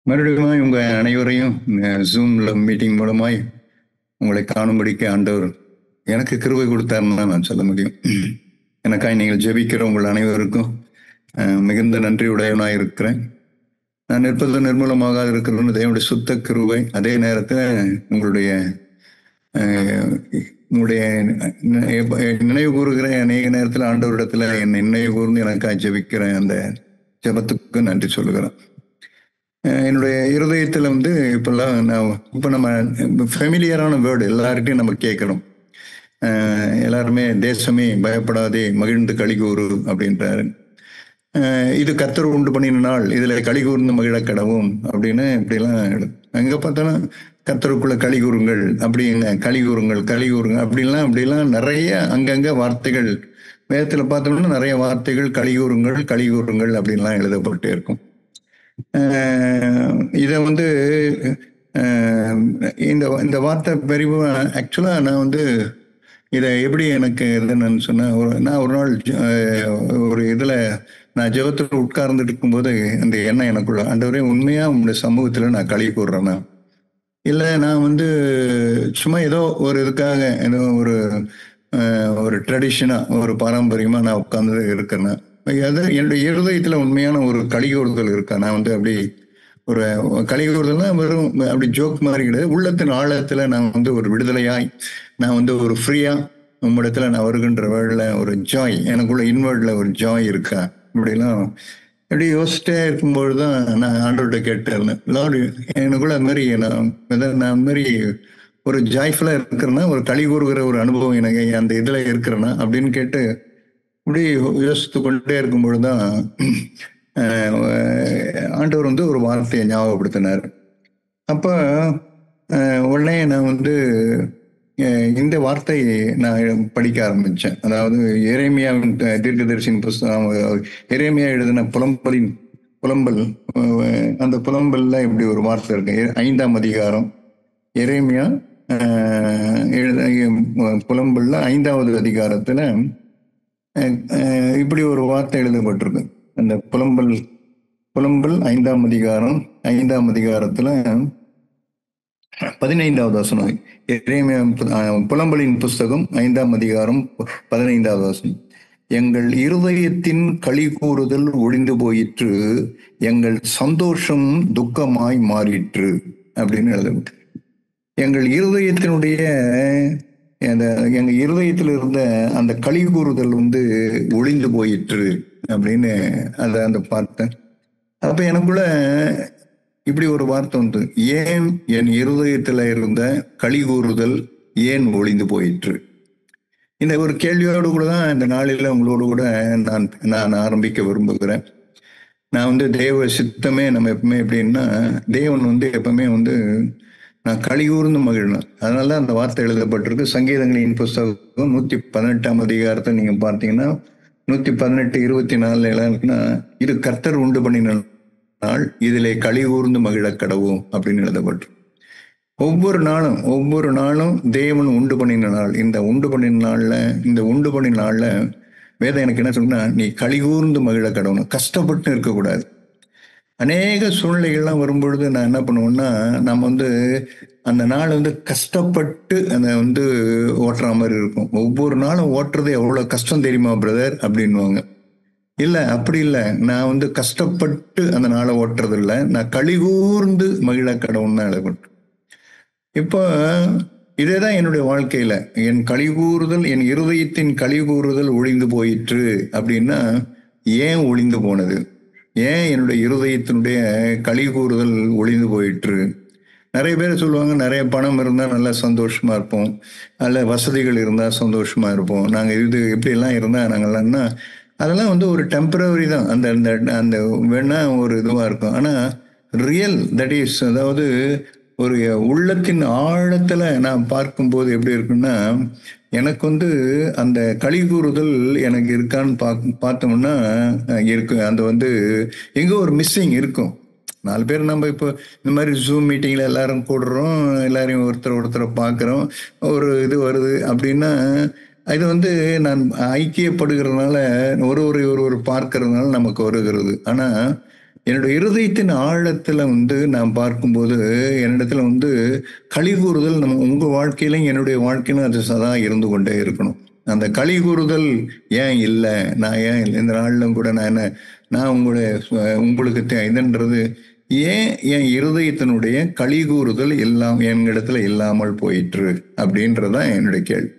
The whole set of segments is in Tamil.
மறுபடியும் உங்க அனைவரையும் ஜூம்ல மீட்டிங் மூலமாய் உங்களை காணும்படிக்கு ஆண்டவர் எனக்கு கிருபை கொடுத்தாருன்னு தான் நான் சொல்ல முடியும். எனக்காய் நீங்கள் ஜெபிக்கிற உங்கள் அனைவருக்கும் மிகுந்த நன்றி உடையவனாக இருக்கிறேன். நான் நிற்பது நிர்மூலமாக இருக்கிறது தேவனுடைய சுத்த கிருபை. அதே நேரத்தில் உங்களுடைய நினைவு கூறுகிற அநேக நேரத்தில் ஆண்டவரிடத்துல என்னை நினைவு கூர்ந்து எனக்காக ஜெபிக்கிறேன். அந்த ஜெபத்துக்கு நன்றி சொல்லுகிறேன். என்னுடைய இருதயத்தில் இப்பெல்லாம் இப்போ நம்ம ஃபெமிலியரான வேர்டு எல்லார்கிட்டையும் நம்ம கேட்கணும். எல்லாருமே தேசமே பயப்படாதே மகிழ்ந்து கலிகூறு அப்படின்றாரு. இது கர்த்தர் உண்டு பண்ணின நாள், இதுல கலிகூர்ந்து மகிழ கடவும் அப்படின்னு இப்படிலாம் அங்க பார்த்தாலும் கர்த்தருக்குள்ள கலிகூறுங்கள் அப்படிங்க, கலிகூறுங்க அப்படிலாம் நிறைய அங்கங்க வார்த்தைகள் வேதத்துல பார்த்தோம்னா நிறைய வார்த்தைகள் கலிகூறுங்கள் அப்படின்லாம் எழுதப்பட்டு இருக்கும். இதை இந்த வார்த்தை பெரிய ஆக்சுவலா நான் இதை எப்படி எனக்கு எதுன்னு சொன்னா, நான் ஒரு நாள் ஒரு இதுல நான் ஜெபத்தில் உட்கார்ந்துட்டு இருக்கும்போது அந்த எண்ணம் எனக்குள்ள, ஆண்டவரே உண்மையா உங்களுடைய சமூகத்துல நான் களி கூறுறேன்னா இல்லை நான் சும்மா ஏதோ ஒரு இதுக்காக ஏதோ ஒரு ட்ரெடிஷனா ஒரு பாரம்பரியமா நான் உட்கார்ந்து இருக்கிறேன்னா, அது என்னுடைய இருதயத்துல உண்மையான ஒரு கலிகூறுதல் இருக்கா? நான் அப்படி ஒரு கலிகூறுதல்னா வெறும் அப்படி ஜோக் மாதிரி கிடையாது. உள்ளத்தின் ஆழத்துல நான் ஒரு விடுதலையாய் நான் ஒரு ஃப்ரீயா உம்மிடத்துல நான் வருகின்ற வேளையில ஒரு ஜாய், எனக்குள்ள இன்வர்ட்ல ஒரு ஜாய் இருக்கா? இப்படிலாம் எப்படி யோசிச்சிட்டே இருக்கும்பொழுதுதான் நான் ஆண்டவர்கிட்ட கேட்டிருந்தேன், லார்டு எனக்குள்ள அது மாதிரி நான் அந்த மாதிரி ஒரு ஜாய்ஃபுல்லா இருக்கிறேன்னா, ஒரு களி கூறுகிற ஒரு அனுபவம் எனக்கு அந்த இதுல இருக்கிறேன்னா அப்படின்னு கேட்டு இப்படி யோசித்து கொண்டே இருக்கும்பொழுதுதான் ஆண்டவர் ஒரு வார்த்தையை ஞாபகப்படுத்தினார். அப்ப உடனே நான் இந்த வார்த்தையை நான் படிக்க ஆரம்பிச்சேன். அதாவது எரேமியாவின் தீர்க்கதரிசியின் புஸ்தகம், எரேமியா எழுதின புலம்பல், அந்த புலம்பல்ல இப்படி ஒரு வார்த்தை இருக்கு. 5ஆம் அதிகாரம் எரேமியா புலம்பல்ல 5வது அதிகாரத்துல இப்படி ஒரு வார்த்தை எழுதப்பட்டிருக்கு. அந்த புலம்பல் 5ஆம் அதிகாரம் 5ஆம் அதிகாரத்துல 15வது வசனம். எரேமியா புலம்பலின் புஸ்தகம் 5ஆம் அதிகாரம் 15வது வசனம். எங்கள் இருதயத்தின் களி கூறுதல் ஒழிந்து போயிற்று, எங்கள் சந்தோஷம் துக்கமாய் மாறிற்று அப்படின்னு எழுதப்பட்டு, எங்கள் இருதயத்தினுடைய எங்க இருதயத்தில் இருந்த அந்த களி கூறுதல் ஒளிந்து போயிற்று அப்படின்னு அந்த பார்த்தேன். அப்ப எனக்குள்ள இப்படி ஒரு வார்த்தை ஏன் என் இருதயத்துல இருந்த களி கூறுதல் ஏன் ஒளிந்து போயிற்று? இந்த ஒரு கேள்வியோடு கூட தான் இந்த நாளில உங்களோடு கூட நான் ஆரம்பிக்க விரும்புகிறேன். நான் தேவ சித்தமே நம்ம எப்பவுமே எப்படின்னா, தேவன் எப்பவுமே நான் களிகூர்ந்து மகிழணும். அதனால அந்த வார்த்தை எழுதப்பட்டிருக்கு. சங்கீதங்களின் புஸ்தகம் 118ஆம் அதிகாரத்தை நீங்க பார்த்தீங்கன்னா 118:24 இருக்குன்னா, இது கர்த்தர் உண்டு பண்ணின நாள், இதிலே களிகூர்ந்து மகிழ கடவும் அப்படின்னு எழுதப்பட்டு, ஒவ்வொரு நாளும் தேவன் உண்டு பண்ணின நாள். இந்த உண்டு பண்ணின நாள்ல வேதம் எனக்கு என்ன சொன்னா, நீ களிகூர்ந்து மகிழ கடவுணும், கஷ்டப்பட்டு இருக்கக்கூடாது. அநேக சூழ்நிலைகள்லாம் வரும்பொழுது நான் என்ன பண்ணுவேன்னா, நம்ம அந்த நாள் கஷ்டப்பட்டு அந்த ஓட்டுற மாதிரி இருக்கும். ஒவ்வொரு நாளும் ஓட்டுறது எவ்வளவு கஷ்டம் தெரியுமா பிரதர் அப்படின்வாங்க. இல்ல அப்படி இல்லை, நான் கஷ்டப்பட்டு அந்த நாளை ஓட்டுறது இல்லை, நான் களிகூர்ந்து மகிழ கடவுன்னு தான் எழுதப்பட்டு. இப்போ இதேதான் என்னுடைய வாழ்க்கையில என் கலிகூறுதல், என் இருதயத்தின் கலிகூறுதல் ஒழிந்து போயிற்று அப்படின்னா, ஏன் ஒழிந்து போனது? ஏன் என்னுடைய இருதயத்தினுடைய கலிகூறுதல் ஒழிந்து போயிற்று? நிறைய பேர் சொல்லுவாங்க, நிறைய பணம் இருந்தா நல்லா சந்தோஷமா இருப்போம், அல்ல வசதிகள் இருந்தா சந்தோஷமா இருப்போம், நாங்க இது எப்படி எல்லாம் இருந்தா நாங்கள்லாம்னா, அதெல்லாம் ஒரு டெம்பரவரி தான். அந்த அந்த வேணா ஒரு இதுவா இருக்கும். ஆனா ரியல் தட் இஸ், அதாவது ஒரு உள்ளத்தின் ஆழத்துல நான் பார்க்கும்போது எப்படி இருக்குன்னா, எனக்கு அந்த கலிகூறுதல் எனக்கு இருக்கான்னு பார்த்தோம்னா இருக்கு. அந்த எங்க ஒரு மிஸ்ஸிங் இருக்கும். 4 பேர் நம்ம இப்போ இந்த மாதிரி ஜூம் மீட்டிங்ல எல்லாரும் கூடுறோம், எல்லாரையும் ஒருத்தரை பார்க்குறோம், ஒரு இது வருது அப்படின்னா, இது நான் ஐக்கியப்படுகிறதுனால ஒரு பார்க்கறதுனால நமக்கு வருகிறது. ஆனா என்னுடைய இருதயத்தின் ஆழத்துல நான் பார்க்கும்போது என்னிடத்துல களி கூறுதல் உங்க வாழ்க்கையிலும் என்னுடைய வாழ்க்கையிலும் அது சதா இருந்து கொண்டே இருக்கணும். அந்த களி கூறுதல் ஏன் இல்லை, நான் ஏன் இல்லை இந்த நாளிலும் கூட நான் என்ன, நான் உங்களுக்கு இதுன்றது ஏன் என் இருதயத்தினுடைய களி கூறுதல் என்கிடத்துல இல்லாமல் போயிற்று அப்படின்றதான் என்னுடைய கேள்வி.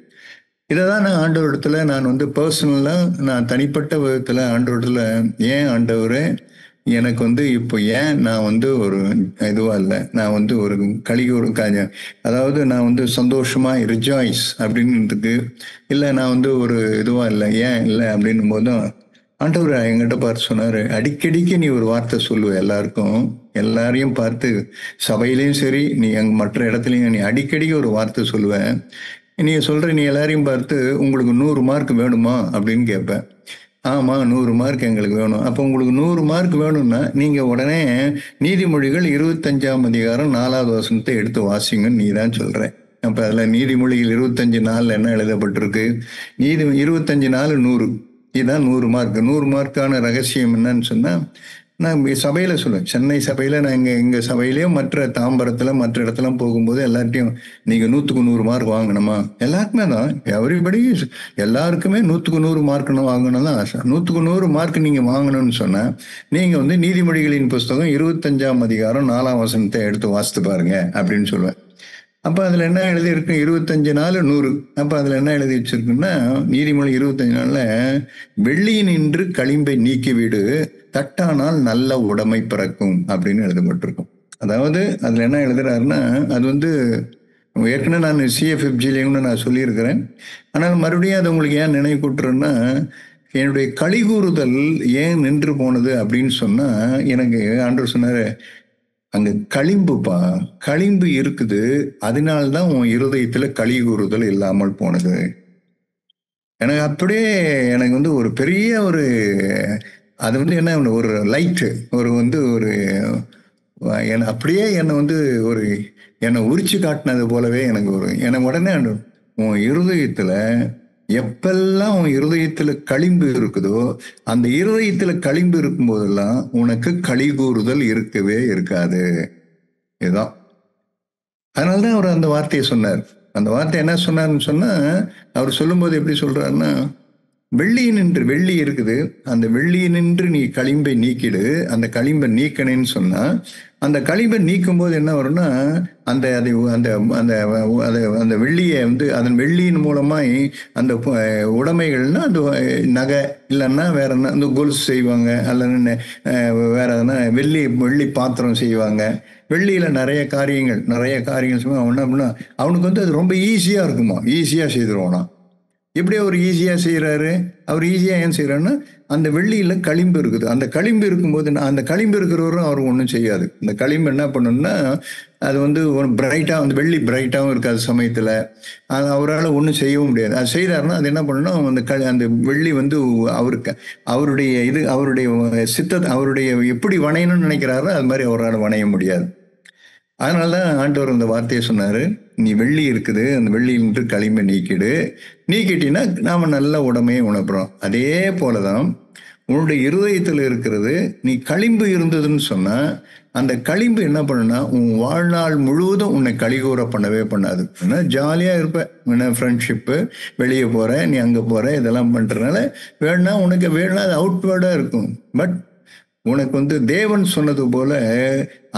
இதைதான் நான் ஆண்டவரிடத்துல நான் பர்சனலா நான் தனிப்பட்ட விதத்துல ஆண்டவரிடத்துல, ஏன் ஆண்டவரே எனக்கு இப்போ ஏன் நான் ஒரு இதுவா இல்லை, நான் ஒரு ஒரு அதாவது நான் சந்தோஷமா ரிஜாய்ஸ் அப்படின்றதுக்கு இல்லை, நான் ஒரு இதுவா இல்லை, ஏன் இல்லை அப்படின்னும் போதும் ஆண்டவர் என்கிட்ட பார்த்து சொன்னாரு, அடிக்கடிக்கு நீ ஒரு வார்த்தை சொல்லுவ எல்லாருக்கும், எல்லாரையும் பார்த்து சபையிலையும் சரி நீ மற்ற இடத்துலையும் நீ அடிக்கடிக்கு ஒரு வார்த்தை சொல்லுவேன். நீ சொல்ற, நீ எல்லாரையும் பார்த்து உங்களுக்கு 100 மார்க் வேணுமா அப்படின்னு கேட்பேன். ஆமா 100 மார்க் எங்களுக்கு வேணும். அப்போ உங்களுக்கு 100 மார்க் வேணும்னா நீங்க உடனே நீதிமொழிகள் 25ஆம் அதிகாரம் 4வது வசனத்தை எடுத்து வாசிங்கன்னு நீ தான் சொல்ற. அப்ப அதுல நீதிமொழிகள் 25:4 என்ன எழுதப்பட்டிருக்கு? 25:4 100, இதுதான் 100 மார்க். 100 மார்க்கான ரகசியம் என்னன்னு சொன்னா, நான் சபையில சொல்லுவேன், சென்னை சபையில நான் எங்க சபையிலயும் மற்ற தாம்பரத்துல மற்ற இடத்துல போகும்போது எல்லார்ட்டையும், நீங்க 100க்கு 100 மார்க் வாங்கணுமா? எல்லாருக்குமே தான், எவரிபடி எல்லாருக்குமே 100க்கு 100 மார்க் வாங்கணும் தான் ஆசை. 100க்கு 100 மார்க் நீங்க வாங்கணும்னு சொன்னா நீங்க நீதிமொழிகளின் புஸ்தகம் 25ஆம் அதிகாரம் 4ஆம் வசனத்தை எடுத்து வாசித்து பாருங்க அப்படின்னு சொல்லுவேன். அப்ப அதுல என்ன எழுதி இருக்கு? 25:4 100. அப்ப அதுல என்ன எழுதி வச்சிருக்குன்னா, நீதிமொழி 25:4 வெள்ளியினின்று களிம்பை நீக்கிவிடு, தட்டானால் நல்ல உடைமை பிறக்கும் அப்படின்னு எழுதப்பட்டிருக்கும். அதாவது அதுல என்ன எழுதுறாருன்னா, அது ஏற்கனவே நான் CFFGலையும் நான் சொல்லியிருக்கிறேன். ஆனால் மறுபடியும் அது உங்களுக்கு ஏன் நினைவு கூட்டுறேன்னா, என்னுடைய களி கூறுதல் ஏன் நின்று போனது அப்படின்னு சொன்னா, எனக்கு ஆண்டவர் சொன்னாரு, அங்க களிம்புப்பா, களிம்பு இருக்குது, அதனால்தான் உன் இருதயத்துல களி கூறுதல் இல்லாமல் போனது. எனக்கு அப்படியே எனக்கு ஒரு பெரிய ஒரு அது என்ன ஒரு லைட்டு ஒரு ஒரு அப்படியே என்னை ஒரு என்னை உரிச்சு காட்டினது போலவே எனக்கு உடனே உன் இருதயத்துல எப்பெல்லாம் உன் இருதயத்துல களிம்பு இருக்குதோ, அந்த இருதயத்துல களிம்பு இருக்கும் போதெல்லாம் உனக்கு களி கூறுதல் இருக்கவே இருக்காது. இதுதான். அதனாலதான் அவர் அந்த வார்த்தையை சொன்னார். அந்த வார்த்தை என்ன சொன்னார்னு சொன்னா, அவர் சொல்லும்போது எப்படி சொல்றாருன்னா, வெள்ளி இருக்குது, அந்த வெள்ளியினின்று நீ களிம்பை நீக்கிடு, அந்த களிம்பை நீக்கணும்னு சொன்னா, அந்த களிம்பை நீக்கும் போது என்ன வரும்னா, அந்த அந்த அந்த அந்த வெள்ளியை அதன் வெள்ளியின் மூலமாய் அந்த உடைமைகள்னா அந்த நகை இல்லைன்னா வேற என்ன, அந்த கொலுசு செய்வாங்க, அல்லது வேற எதனா வெள்ளி பாத்திரம் செய்வாங்க. வெள்ளியில நிறைய காரியங்கள் செய்வாங்க. அவன் என்ன பண்ணா, அவனுக்கு அது ரொம்ப ஈஸியா இருக்குமா, ஈஸியா செய்திருவானா. எப்படி அவர் ஈஸியா செய்யறாரு? அவர் ஈஸியா ஏன் செய்யறாருன்னா, அந்த வெள்ளியில களிம்பு இருக்குது. அந்த களிம்பு இருக்கும்போது அந்த களிம்பு இருக்கிறவரும் அவர் ஒன்றும் செய்யாது. இந்த களிம்பு என்ன பண்ணணும்னா, அது ஒரு பிரைட்டா, அந்த வெள்ளி பிரைட்டாகவும் இருக்காது சமயத்துல, அது அவரால் ஒன்றும் செய்யவும் முடியாது. அது செய்தாருன்னா அது என்ன பண்ணணும், அந்த வெள்ளி அவருக்கு அவருடைய அவருடைய எப்படி வணையணும்னு நினைக்கிறாரோ அது மாதிரி அவரால் வணைய முடியாது. அதனாலதான் ஆண்டவர் அந்த வார்த்தையை சொன்னாரு, நீ வெள்ளி இருக்குது, அந்த வெள்ளியின்று களிம்பை நீக்கிட்டீங்கன்னா நாம நல்ல உடமையை உணர்றோம். அதே போலதான் உன்னுடைய இருதயத்துல இருக்கிறது, நீ களிம்பு இருந்ததுன்னு சொன்னா, அந்த களிம்பு என்ன பண்ணுனா உன் வாழ்நாள் முழுவதும் உன்னை களிகூற பண்ணவே பண்ணாது. ஏன்னா ஜாலியா இருப்ப, ஃப்ரெண்ட்ஷிப்பு, வெளியே போற, நீ அங்க போற, இதெல்லாம் பண்றதுனால வேணா அது அவுட்வேர்டா இருக்கும். பட் உனக்கு தேவன் சொன்னது போல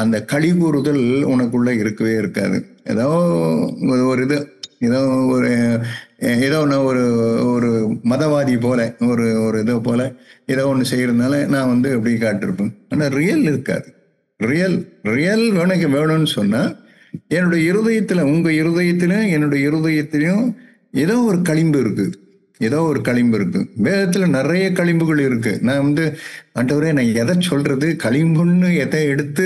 அந்த களி கூறுதல் உனக்குள்ள இருக்கவே இருக்காது. ஏதோ ஒரு ஏதோ ஒரு ஒரு மதவாதி போல ஒரு இதோ போல ஏதோ ஒன்று செய்யறதுனால நான் எப்படி காட்டிருப்பேன். ஆனால் ரியல் இருக்காது. ரியல் உனக்கு வேணும்னு சொன்னா, என்னுடைய இருதயத்துல, உங்க இருதயத்திலும் என்னுடைய இருதயத்திலையும் ஏதோ ஒரு களிம்பு இருக்குது. வேதத்துல நிறைய களிம்புகள் இருக்கு. நான் ஆண்டவரே நான் எதை சொல்றது, களிம்புன்னு எதை எடுத்து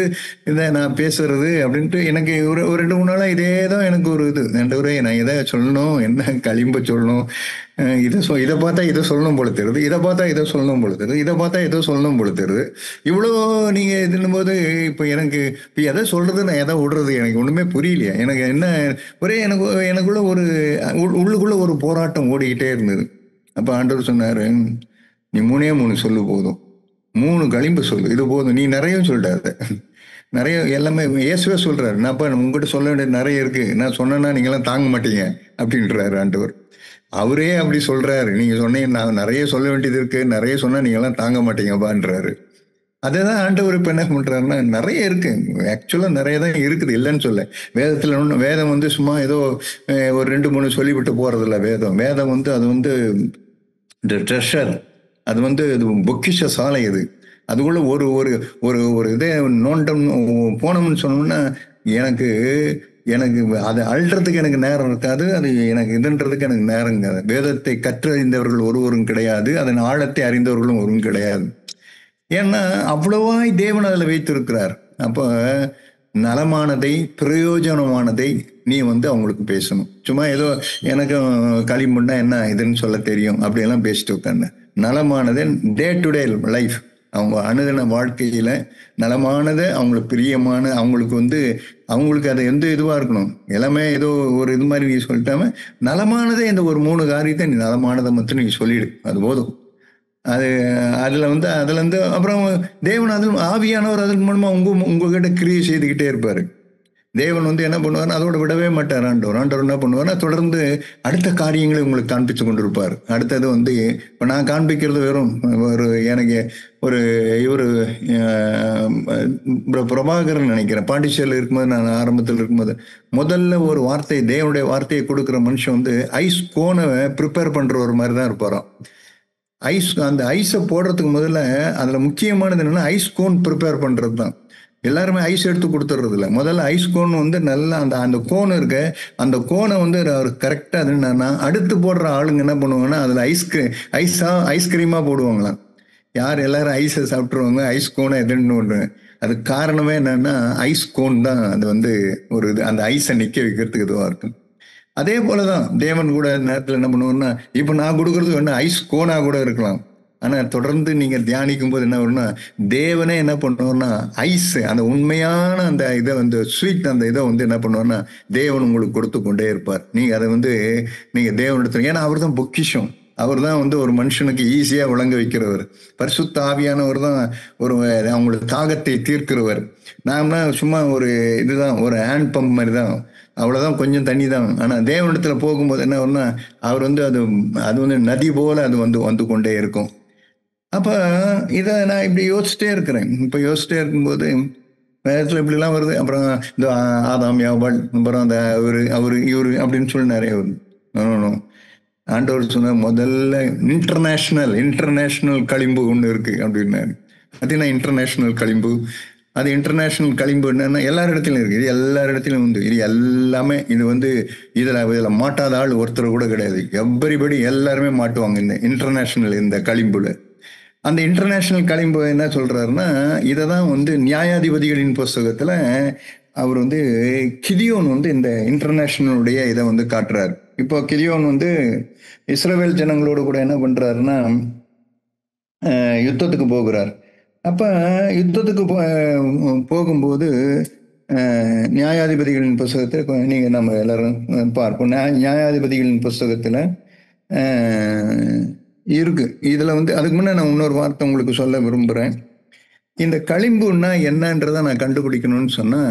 இதை நான் பேசுறது அப்படின்ட்டு எனக்கு ஒரு 2-3 நாளா இதேதான் எனக்கு ஒரு இது. ஆண்டவரே நான் எதை சொல்லணும், என்ன களிம்பு சொல்லணும், இதை பார்த்தா இதை சொல்லணும் போல தெரியுது, இதை பார்த்தா இதை சொல்லணும் போல தெரியுது, இதை பார்த்தா இதை சொல்லணும் போல தெரியுது. இவ்வளோ நீங்க இதுன்னும் போது இப்போ எனக்கு இப்போ எதை சொல்றது, நான் எதை விடுறது, எனக்கு ஒண்ணுமே புரியலையா. எனக்கு என்ன ஒரே எனக்குள்ள ஒரு உள்ளுக்குள்ள ஒரு போராட்டம் ஓடிக்கிட்டே இருந்தது. அப்ப ஆண்டவர் சொன்னாரு, நீ 3 சொல்லு போதும், 3 களிம்பு சொல்லு, இது போதும், நீ நிறைய சொல்லிட்டாரு. நிறைய எல்லாமே இயேசுவே சொல்றாரு, நான்ப்பா உங்ககிட்ட சொல்ல வேண்டியது நிறைய இருக்கு, நான் சொன்னேன்னா நீங்களாம் தாங்க மாட்டீங்க அப்படின்றாரு ஆண்டவர். அவரே அப்படி சொல்றாரு, நீங்க சொன்னீங்க நான் நிறைய சொல்ல வேண்டியது இருக்கு, நிறைய சொன்னா நீங்களாம் தாங்க மாட்டீங்கப்பான்றாரு. அதுதான் ஆண்டவர் இப்ப என்ன பண்றாருன்னா, நிறைய இருக்கு, ஆக்சுவலா நிறைய தான் இருக்குது, இல்லைன்னு சொல்ல. வேதத்துல வேதம் வந்து சும்மா ஏதோ ஒரு 2 3 சொல்லிவிட்டு போறது இல்ல. வேதம் வேதம் வந்து அது வந்து ட்ரெஷர், அது வந்து இது பொக்கிஷ சாலை. அது அதுக்குள்ள ஒரு ஒரு ஒரு ஒரு இதே நோண்டம் போனோம்னு சொன்னோம்னா, எனக்கு எனக்கு அதை அள்ளுறதுக்கு எனக்கு நேரம் இருக்காது, அது எனக்கு இதுன்றதுக்கு எனக்கு நேரங்க. வேதத்தை கற்றறிந்தவர்கள் ஒருவரும் கிடையாது, அதன் ஆழத்தை அறிந்தவர்களும் ஒருவரும் கிடையாது. ஏன்னா அவ்வளவாய் தேவன் அதில் வைத்திருக்கிறார். அப்போ நலமானதை பிரயோஜனமானதை நீ வந்து அவங்களுக்கு பேசணும். சும்மா ஏதோ எனக்கு களிமண்ணா என்ன இதுன்னு சொல்ல தெரியும் அப்படியெல்லாம் பேசிட்டு உட்காந்து, நலமானதை டே டு டே லைஃப், அவங்க அணுதின வாழ்க்கையில நலமானதை, அவங்களுக்கு பிரியமான, அவங்களுக்கு வந்து அவங்களுக்கு அது எந்த இதுவா இருக்கணும், எல்லாமே ஏதோ ஒரு இது மாதிரி நீ சொல்லிட்டாம நலமானதே இந்த ஒரு 3 காரியத்தை நீ நலமானதை மட்டும் நீ சொல்லிடு, அது போதும். அது அதுல வந்து அதுல இருந்து அப்புறம் தேவன் அதில் ஆவியானவர் அதன் மூலமா உங்ககிட்ட கிரியை செய்துக்கிட்டே இருப்பாரு. தேவன் வந்து என்ன பண்ணுவார், அதோட விடவே மாட்டார். ஆண்டவர் ஆண்டவர் என்ன பண்ணுவார்னா தொடர்ந்து அடுத்த காரியங்களை உங்களுக்கு காண்பிச்சு கொண்டிருப்பார். அடுத்தது வந்து இப்ப நான் காண்பிக்கிறது வெறும் ஒரு எனக்கு ஒரு இவரு பிரபாகரன் நினைக்கிறேன், பாண்டிச்சேரியில் இருக்கும்போது, நான் ஆரம்பத்தில் இருக்கும்போது முதல்ல ஒரு வார்த்தை, தேவனுடைய வார்த்தையை கொடுக்குற மனுஷன் வந்து ஐஸ் கோனை ப்ரிப்பேர் பண்ற ஒரு மாதிரி தான் இருப்பாராம். ஐஸ், அந்த ஐஸை போடுறதுக்கு முதல்ல அதுல முக்கியமானது என்னன்னா ஐஸ் கோன் ப்ரிப்பேர் பண்றது தான். எல்லாருமே ஐஸ் எடுத்து கொடுத்துறது இல்லை. முதல்ல ஐஸ் கோன் வந்து நல்லா அந்த அந்த கோன் இருக்க, அந்த கோனை வந்து அவர் கரெக்டா அது என்னன்னா அடுத்து போடுற ஆளுங்க என்ன பண்ணுவாங்கன்னா அதுல ஐஸ்கிரீமா போடுவாங்களாம். யார் எல்லாரும் ஐஸை சாப்பிட்டுருவாங்க, ஐஸ் கோனை எதுன்னு ஒன்று. அதுக்கு காரணமே என்னன்னா ஐஸ் கோன் தான் அது வந்து ஒரு இது, அந்த ஐஸை நிக்க வைக்கிறதுக்கு இதுவா இருக்கும். அதே போலதான் தேவன் கூட நேரத்தில் என்ன பண்ணுவோம்னா, இப்ப நான் கொடுக்கறது வேணா ஐஸ் கோனா கூட இருக்கலாம். ஆனா தொடர்ந்து நீங்க தியானிக்கும் போது என்ன வரும்னா, தேவனே என்ன பண்ணுவோம்னா ஐஸ், அந்த உண்மையான அந்த இதை வந்து ஸ்வீட், அந்த இதை வந்து என்ன பண்ணுவோம்னா தேவன் உங்களுக்கு கொடுத்து கொண்டே இருப்பார். நீங்க அதை வந்து நீங்க தேவனிடத்துல, ஏன்னா அவர் தான் பொக்கிஷம், அவர் தான் வந்து ஒரு மனுஷனுக்கு ஈஸியா விளங்க வைக்கிறவர். பரிசுத்த ஆவியானவர் தான் ஒரு அவங்களுக்கு தாகத்தை தீர்க்கிறவர். நாம சும்மா ஒரு இதுதான், ஒரு ஹேண்ட் பம்ப் மாதிரி தான், அவ்வளவுதான், கொஞ்சம் தண்ணி தான். ஆனா தேவனிடத்துல போகும்போது என்ன வரும்னா அவர் வந்து அது அது வந்து நதி போல அது வந்து வந்து கொண்டே இருக்கும். அப்ப இத நான் இப்படி யோசிச்சிட்டே இருக்கிறேன். இப்ப யோசிச்சிட்டே இருக்கும்போது வேதத்துல இப்படிலாம் வருது. அப்புறம் இந்த ஆதாம் யாவாள், அப்புறம் அந்த அவரு அவரு இவரு அப்படின்னு சொல்லி நிறைய வருது. No, no, no. ஆண்டவர் சொன்ன முதல்ல இன்டர்நேஷனல் இன்டர்நேஷனல் களிம்பு ஒண்ணு இருக்கு அப்படின்னாரு. அது என்ன இன்டர்நேஷனல் களிம்பு? அது இன்டர்நேஷனல் களிம்பு என்னன்னா எல்லார் இடத்துலயும் இருக்கு, இது எல்லார் இடத்துலயும் உண்டு, இது எல்லாமே இது வந்து இதுல மாட்டாத ஆள் ஒருத்தர் கூட கிடையாது. எவ்வரிபடி எல்லாருமே மாட்டுவாங்க இந்த இன்டர்நேஷனல் இந்த களிம்புல. அந்த இன்டர்நேஷனல் களிம்பு என்ன சொல்றாருன்னா, இதை தான் வந்து நியாயாதிபதிகளின் புஸ்தகத்துல அவர் வந்து கிதியோன் வந்து இந்த இன்டர்நேஷனலுடைய இதை வந்து காட்டுறாரு. இப்போ கிதியோன் வந்து இஸ்ரவேல் ஜனங்களோடு கூட என்ன பண்றாருன்னா யுத்தத்துக்கு போகிறார். அப்ப யுத்தத்துக்கு போகும்போது நியாயாதிபதிகளின் புஸ்தகத்தை நீங்க நம்ம எல்லாரும் பார்ப்போம். நியாயாதிபதிகளின் புஸ்தகத்துல இருக்கு. இதுல வந்து அதுக்கு முன்ன நான் இன்னொரு வார்த்தை உங்களுக்கு சொல்ல விரும்புறேன். இந்த களிம்புன்னா என்னன்றதை நான் கண்டுபிடிக்கணும்னு சொன்னா,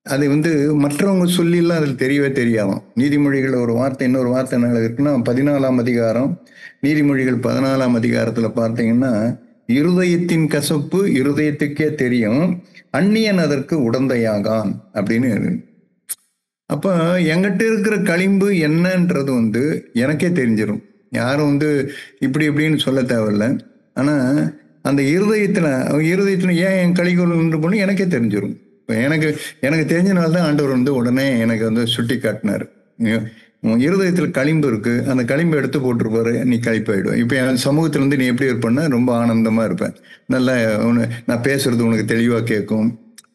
அது வந்து மற்றவங்க சொல்லிலாம் அதில் தெரியவே தெரியாதாம். நீதிமொழிகள் ஒரு வார்த்தை, இன்னொரு வார்த்தை என்ன இருக்குன்னா 14ஆம் அதிகாரம், நீதிமொழிகள் 14ஆம் அதிகாரத்துல பார்த்தீங்கன்னா, இருதயத்தின் கசப்பு இருதயத்துக்கே தெரியும், அந்நியன் அதற்கு உடந்தையாகான் அப்படின்னு. அப்ப என்கிட்ட இருக்கிற களிம்பு என்னன்றது வந்து எனக்கே தெரிஞ்சிடும். யாரும் வந்து இப்படி இப்படின்னு சொல்ல தேவையில்லை. ஆனா அந்த இருதயத்துல ஏன் என் களிக்குள் நின்று போன எனக்கே தெரிஞ்சிடும். இப்போ எனக்கு எனக்கு தெரிஞ்சனால்தான் ஆண்டவர் வந்து உடனே எனக்கு வந்து சுட்டி காட்டினார். இருதயத்துல களிம்பு இருக்கு, அந்த களிம்பு எடுத்து போட்டிருப்பாரு, நீ களிப்பாயிடுவேன். இப்போ என் சமூகத்துல வந்து நீ எப்படி இருப்பேன்னா ரொம்ப ஆனந்தமா இருப்பேன். நல்லா நான் பேசுறது உனக்கு தெளிவா கேட்கும்,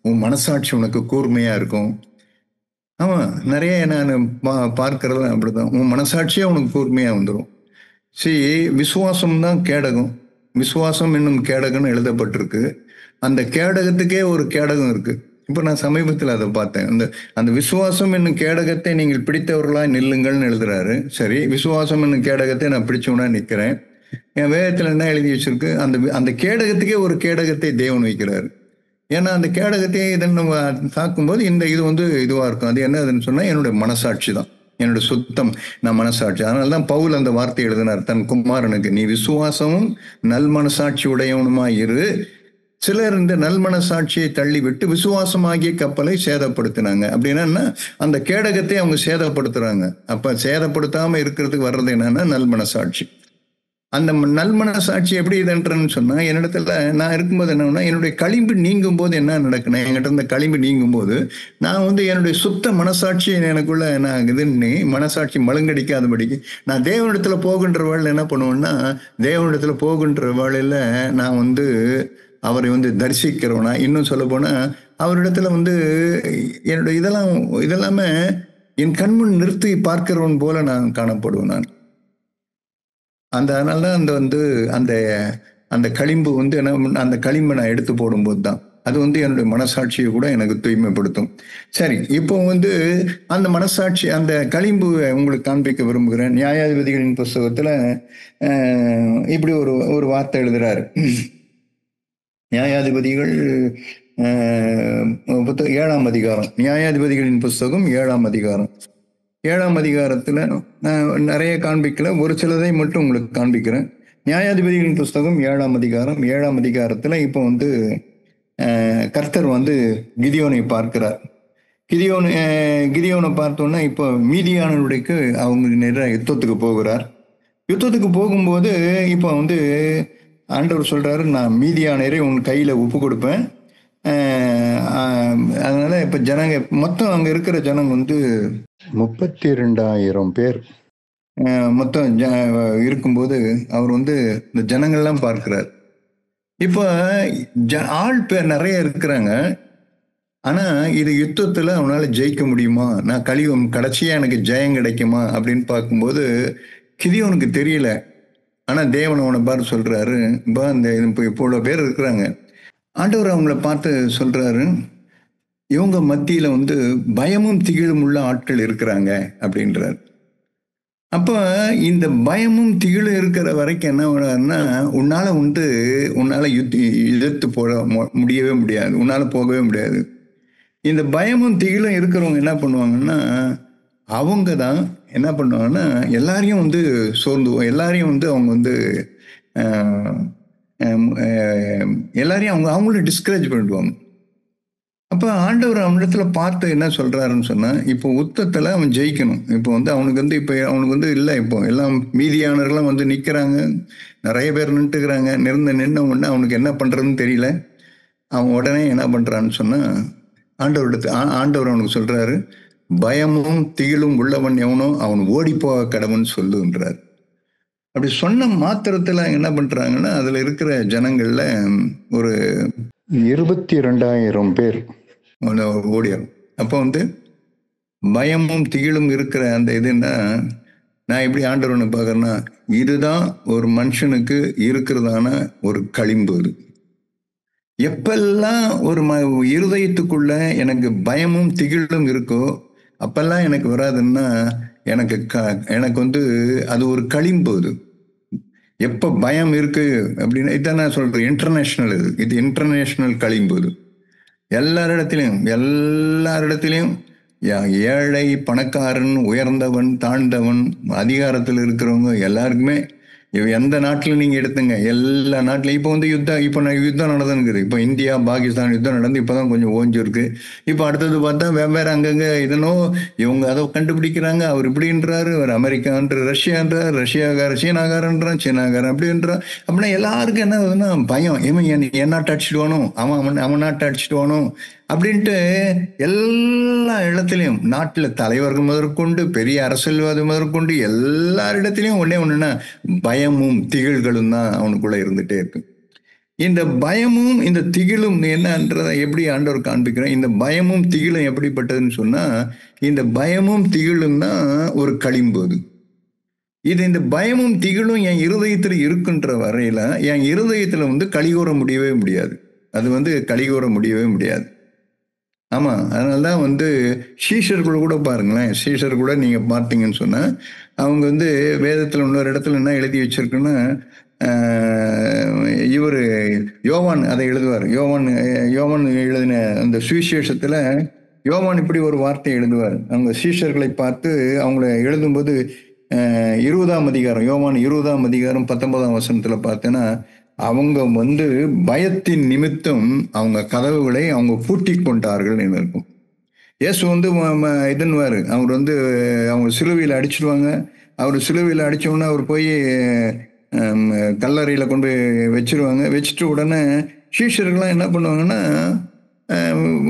உன் மனசாட்சி உனக்கு கூர்மையா இருக்கும். ஆமா, நிறைய நான் பார்க்கறது அப்படிதான். உன் மனசாட்சியே உனக்கு கூர்மையா வந்துடும். விசுவாசம் தான் கேடகம், விசுவாசம் என்னும் கேடகம்னு எழுதப்பட்டிருக்கு. அந்த கேடகத்துக்கே ஒரு கேடகம் இருக்கு. இப்ப நான் சமீபத்தில் அதை பார்த்தேன். அந்த விசுவாசம் என்னும் கேடகத்தை நீங்கள் பிடித்தவர்களாய் நில்லுங்கள்னு எழுதுறாரு. சரி, விசுவாசம் என்னும் கேடகத்தை நான் பிடிச்சவனா நிக்கிறேன். என் வேதத்துல என்ன எழுதி வச்சிருக்கு, அந்த அந்த கேடகத்துக்கே ஒரு கேடகத்தை தேவன் வைக்கிறாரு. ஏன்னா அந்த கேடகத்தை இதன் நம்ம தாக்கும்போது இது இதுவா இருக்கும். அது என்னதுன்னு சொன்னா என்னுடைய மனசாட்சி தான், என்னுடைய சுத்தம், நான் மனசாட்சி. அதனாலதான் பவுல் அந்த வார்த்தை எழுதினார் தன் குமாரனுக்கு, நீ விசுவாசமும் நல் மனசாட்சி உடையவனுமாய் இரு. சிலர் இந்த நல் மனசாட்சியை தள்ளி விட்டு விசுவாசமாகிய கப்பலை சேதப்படுத்தினாங்க. அப்படின்னா அந்த கேடகத்தை அவங்க சேதப்படுத்துறாங்க. அப்ப சேதப்படுத்தாம இருக்கிறதுக்கு வர்றது என்னன்னா நல் மனசாட்சி. அந்த நல் மனசாட்சி எப்படி இதுன்றன்னு சொன்னா, என்னிடத்துல நான் இருக்கும்போது என்னன்னா, என்னுடைய களிம்பு நீங்கும் போது என்ன நடக்கணும், என்கிட்ட இருந்த களிம்பு நீங்கும் போது நான் என்னுடைய சுத்த மனசாட்சி எனக்குள்ள நான் இதுன்னு மனசாட்சி மழுங்கடிக்காதபடிக்கு நான் தேவனிடத்துல போகின்ற வேளையில என்ன பண்ணுவேன்னா, தேவனிடத்துல போகின்ற வேளையில நான் அவரை தரிசிக்கிறவனா, இன்னும் சொல்ல போனா அவரிடத்துல என்னுடைய இதெல்லாமே என் கண்முன் நிறுத்தி பார்க்கிறவன் போல நான் காணப்படுவேன். நான் அதனாலதான் அந்த அந்த களிம்பு அந்த களிம்பை நான் எடுத்து போடும்போது தான் அது என்னுடைய மனசாட்சியை கூட எனக்கு தூய்மைப்படுத்தும். சரி, இப்போ அந்த மனசாட்சி அந்த களிம்பு உங்களுக்கு காண்பிக்க விரும்புகிறேன். நியாயாதிபதிகளின் புஸ்தகத்துல இப்படி ஒரு வார்த்தை எழுதுறாரு. நியாயாதிபதிகள் 7ஆம் அதிகாரம், நியாயாதிபதிகளின் புஸ்தகம் 7ஆம் அதிகாரம். 7ஆம் அதிகாரத்துல நான் நிறைய காண்பிக்கல, ஒரு சிலதை மட்டும் உங்களுக்கு காண்பிக்கிறேன். நியாயாதிபதிகளின் புஸ்தகம் 7ஆம் அதிகாரம். 7ஆம் அதிகாரத்துல இப்போ கர்த்தர் கிதியோனை பார்க்கிறார். கிதியோனை பார்த்தோன்னா இப்போ மீதியானவர்களுக்கு அவங்க நேராக யுத்தத்துக்கு போகிறார். யுத்தத்துக்கு போகும்போது இப்போ ஆண்டவர் சொல்றாரு, நான் மீதியானரை உன் கையில ஒப்பு கொடுப்பேன். அதனால இப்ப ஜனங்க மொத்தம் அங்க இருக்கிற ஜனங்க 32,000 பேர் மொத்தம் இருக்கும்போது அவர் இந்த ஜனங்கள்லாம் பார்க்கிறார். இப்ப ஆள் பேர் நிறைய இருக்கிறாங்க. ஆனா இது யுத்தத்துல அவனால ஜெயிக்க முடியுமா, நான் கடைசியா எனக்கு ஜெயம் கிடைக்குமா அப்படின்னு பார்க்கும்போது கிதியோனுக்கு தெரியல. ஆனா தேவன் அவனை பார்த்து சொல்றாரு, இவ்வளவு பேர் இருக்கிறாங்க. ஆண்டவர் அவங்கள பார்த்து சொல்றாரு, இவங்க மத்தியில பயமும் திகிலும் உள்ள ஆட்கள் இருக்கிறாங்க அப்படின்றார். அப்ப இந்த பயமும் திகிலும் இருக்கிற வரைக்கும் என்ன பண்ணாருன்னா, உன்னால எதிர்த்து போட முடியவே முடியாது, உன்னால போகவே முடியாது. இந்த பயமும் திகிலும் இருக்கிறவங்க என்ன பண்ணுவாங்கன்னா, அவங்க தான் என்ன பண்ணுவாங்கன்னா எல்லாரையும் சோர்ந்து, எல்லாரையும் அவங்க எல்லாரையும் அவங்கள டிஸ்கரேஜ் பண்ணிடுவாங்க. அப்ப ஆண்டவர் அவனிடத்துல பார்த்து என்ன சொல்றாருன்னு சொன்னா, இப்போ யுத்தத்துல அவன் ஜெயிக்கணும். இப்போ அவனுக்கு இப்ப அவனுக்கு இல்லை, இப்போ எல்லாம் மீதியானவர்களும் நிக்கிறாங்க, நிறைய பேர் நின்றுக்கிறாங்க. நின்ன உடனே அவனுக்கு என்ன பண்றதுன்னு தெரியல. அவன் உடனே என்ன பண்றான்னு சொன்னா, ஆண்டவர் அவனுக்கு சொல்றாரு, பயமும் திகிலும் உள்ளவன் எவனோ அவன் ஓடி போக கடவுன்னு சொல்லுன்றார். அப்படி சொன்ன மாத்திரத்துல என்ன பண்றாங்கன்னா, அதுல இருக்கிற ஜனங்கள்ல ஒரு 22,000 பேர் ஓடிடும். அப்போ பயமும் திகிலும் இருக்கிற அந்த இதுன்னா, நான் எப்படி ஆண்டவனை பார்க்கறேன்னா, இதுதான் ஒரு மனுஷனுக்கு இருக்கிறதான ஒரு களிம்பு. அது எப்பெல்லாம் ஒரு இருதயத்துக்குள்ள எனக்கு பயமும் திகிலும் இருக்கோ அப்பெல்லாம் எனக்கு வராதுன்னா, எனக்கு அது ஒரு களிம்பு. அது எப்ப பயம் இருக்கு அப்படின்னு இதான் நான் சொல்றேன், இன்டர்நேஷனல். இது இன்டர்நேஷனல் களிம்பு. இது எல்லாரிடத்திலையும் ஏழை பணக்காரன், உயர்ந்தவன் தாழ்ந்தவன், அதிகாரத்தில் இருக்கிறவங்க எல்லாருக்குமே எந்த நாட்டில் நீங்க எடுத்துங்க, எல்லா நாட்டிலையும் இப்போ யுத்தம் நடந்துருக்குது. இப்போ இந்தியா பாகிஸ்தான் யுத்தம் நடந்து இப்பதான் கொஞ்சம் ஓஞ்சிருக்கு. இப்போ அடுத்தது பார்த்தா வெவ்வேறு அங்கங்க இவங்க அதை கண்டுபிடிக்கிறாங்க, அவர் இப்படின்றாரு, அவர் அமெரிக்கான்ற ரஷ்யான்றார், சீனாகாரன்றான், சீனாகாரன் அப்படின்றான். அப்படின்னா எல்லாருக்கும் என்ன ஆகுதுன்னா பயம், இவன் என் நாட்டை அடிச்சுடுவானோ, அவன் நாட்டை அடிச்சுடுவானோ அப்படின்ட்டு எல்லா இடத்துலையும், நாட்டில் தலைவர்கள் முதற்கொண்டு பெரிய அரசியல்வாதி முதற்கொண்டு எல்லாரிடத்திலையும் ஒண்ணுன்னா பயமும் திகில்களும் தான் அவனுக்குள்ள இருந்துட்டே இருக்கு. இந்த பயமும் இந்த திகிலும் என்னன்றதை எப்படி ஆண்டவர் காண்பிக்கிறேன். இந்த பயமும் திகிலும் எப்படிப்பட்டதுன்னு சொன்னா, இந்த பயமும் திகிலும் தான் ஒரு களிம்பு. இந்த பயமும் திகிலும் என் இருதயத்துல இருக்குன்ற வரையில என் இருதயத்துல கலிகூற முடியவே முடியாது. அது கலிகூற முடியவே முடியாது. ஆமா, அதனாலதான் சீஷர்கள் கூட பாருங்களேன், சீஷர் கூட நீங்க பார்த்தீங்கன்னு சொன்னா, அவங்க வந்து வேதத்தில் இன்னொரு இடத்துல என்ன எழுதி வச்சிருக்குன்னா, இவர் யோவான் அதை எழுதுவார். யோவான் எழுதின அந்த சுவிசேஷத்துல யோவான் இப்படி ஒரு வார்த்தை எழுதுவார். அவங்க சீஷர்களை பார்த்து அவங்கள எழுதும்போது 20ஆம் அதிகாரம், யோவான் 20ஆம் அதிகாரம் 19ஆம் வசனத்துல பார்த்தேன்னா, அவங்க வந்து பயத்தின் நிமித்தம் அவங்க கதவுகளை அவங்க பூட்டி கொண்டார்கள் இருக்கும். இயேசு வந்து இதுன்னுவாரு, அவர் வந்து அவங்க சிலுவையில் அடிச்சிடுவாங்க. அவர் சிலுவையில் அடிச்சோடனே அவர் போய் கல்லறையில கொண்டு போய் வச்சிருவாங்க. வச்சுட்டு உடனே சீஷர்கள்லாம் என்ன பண்ணுவாங்கன்னா,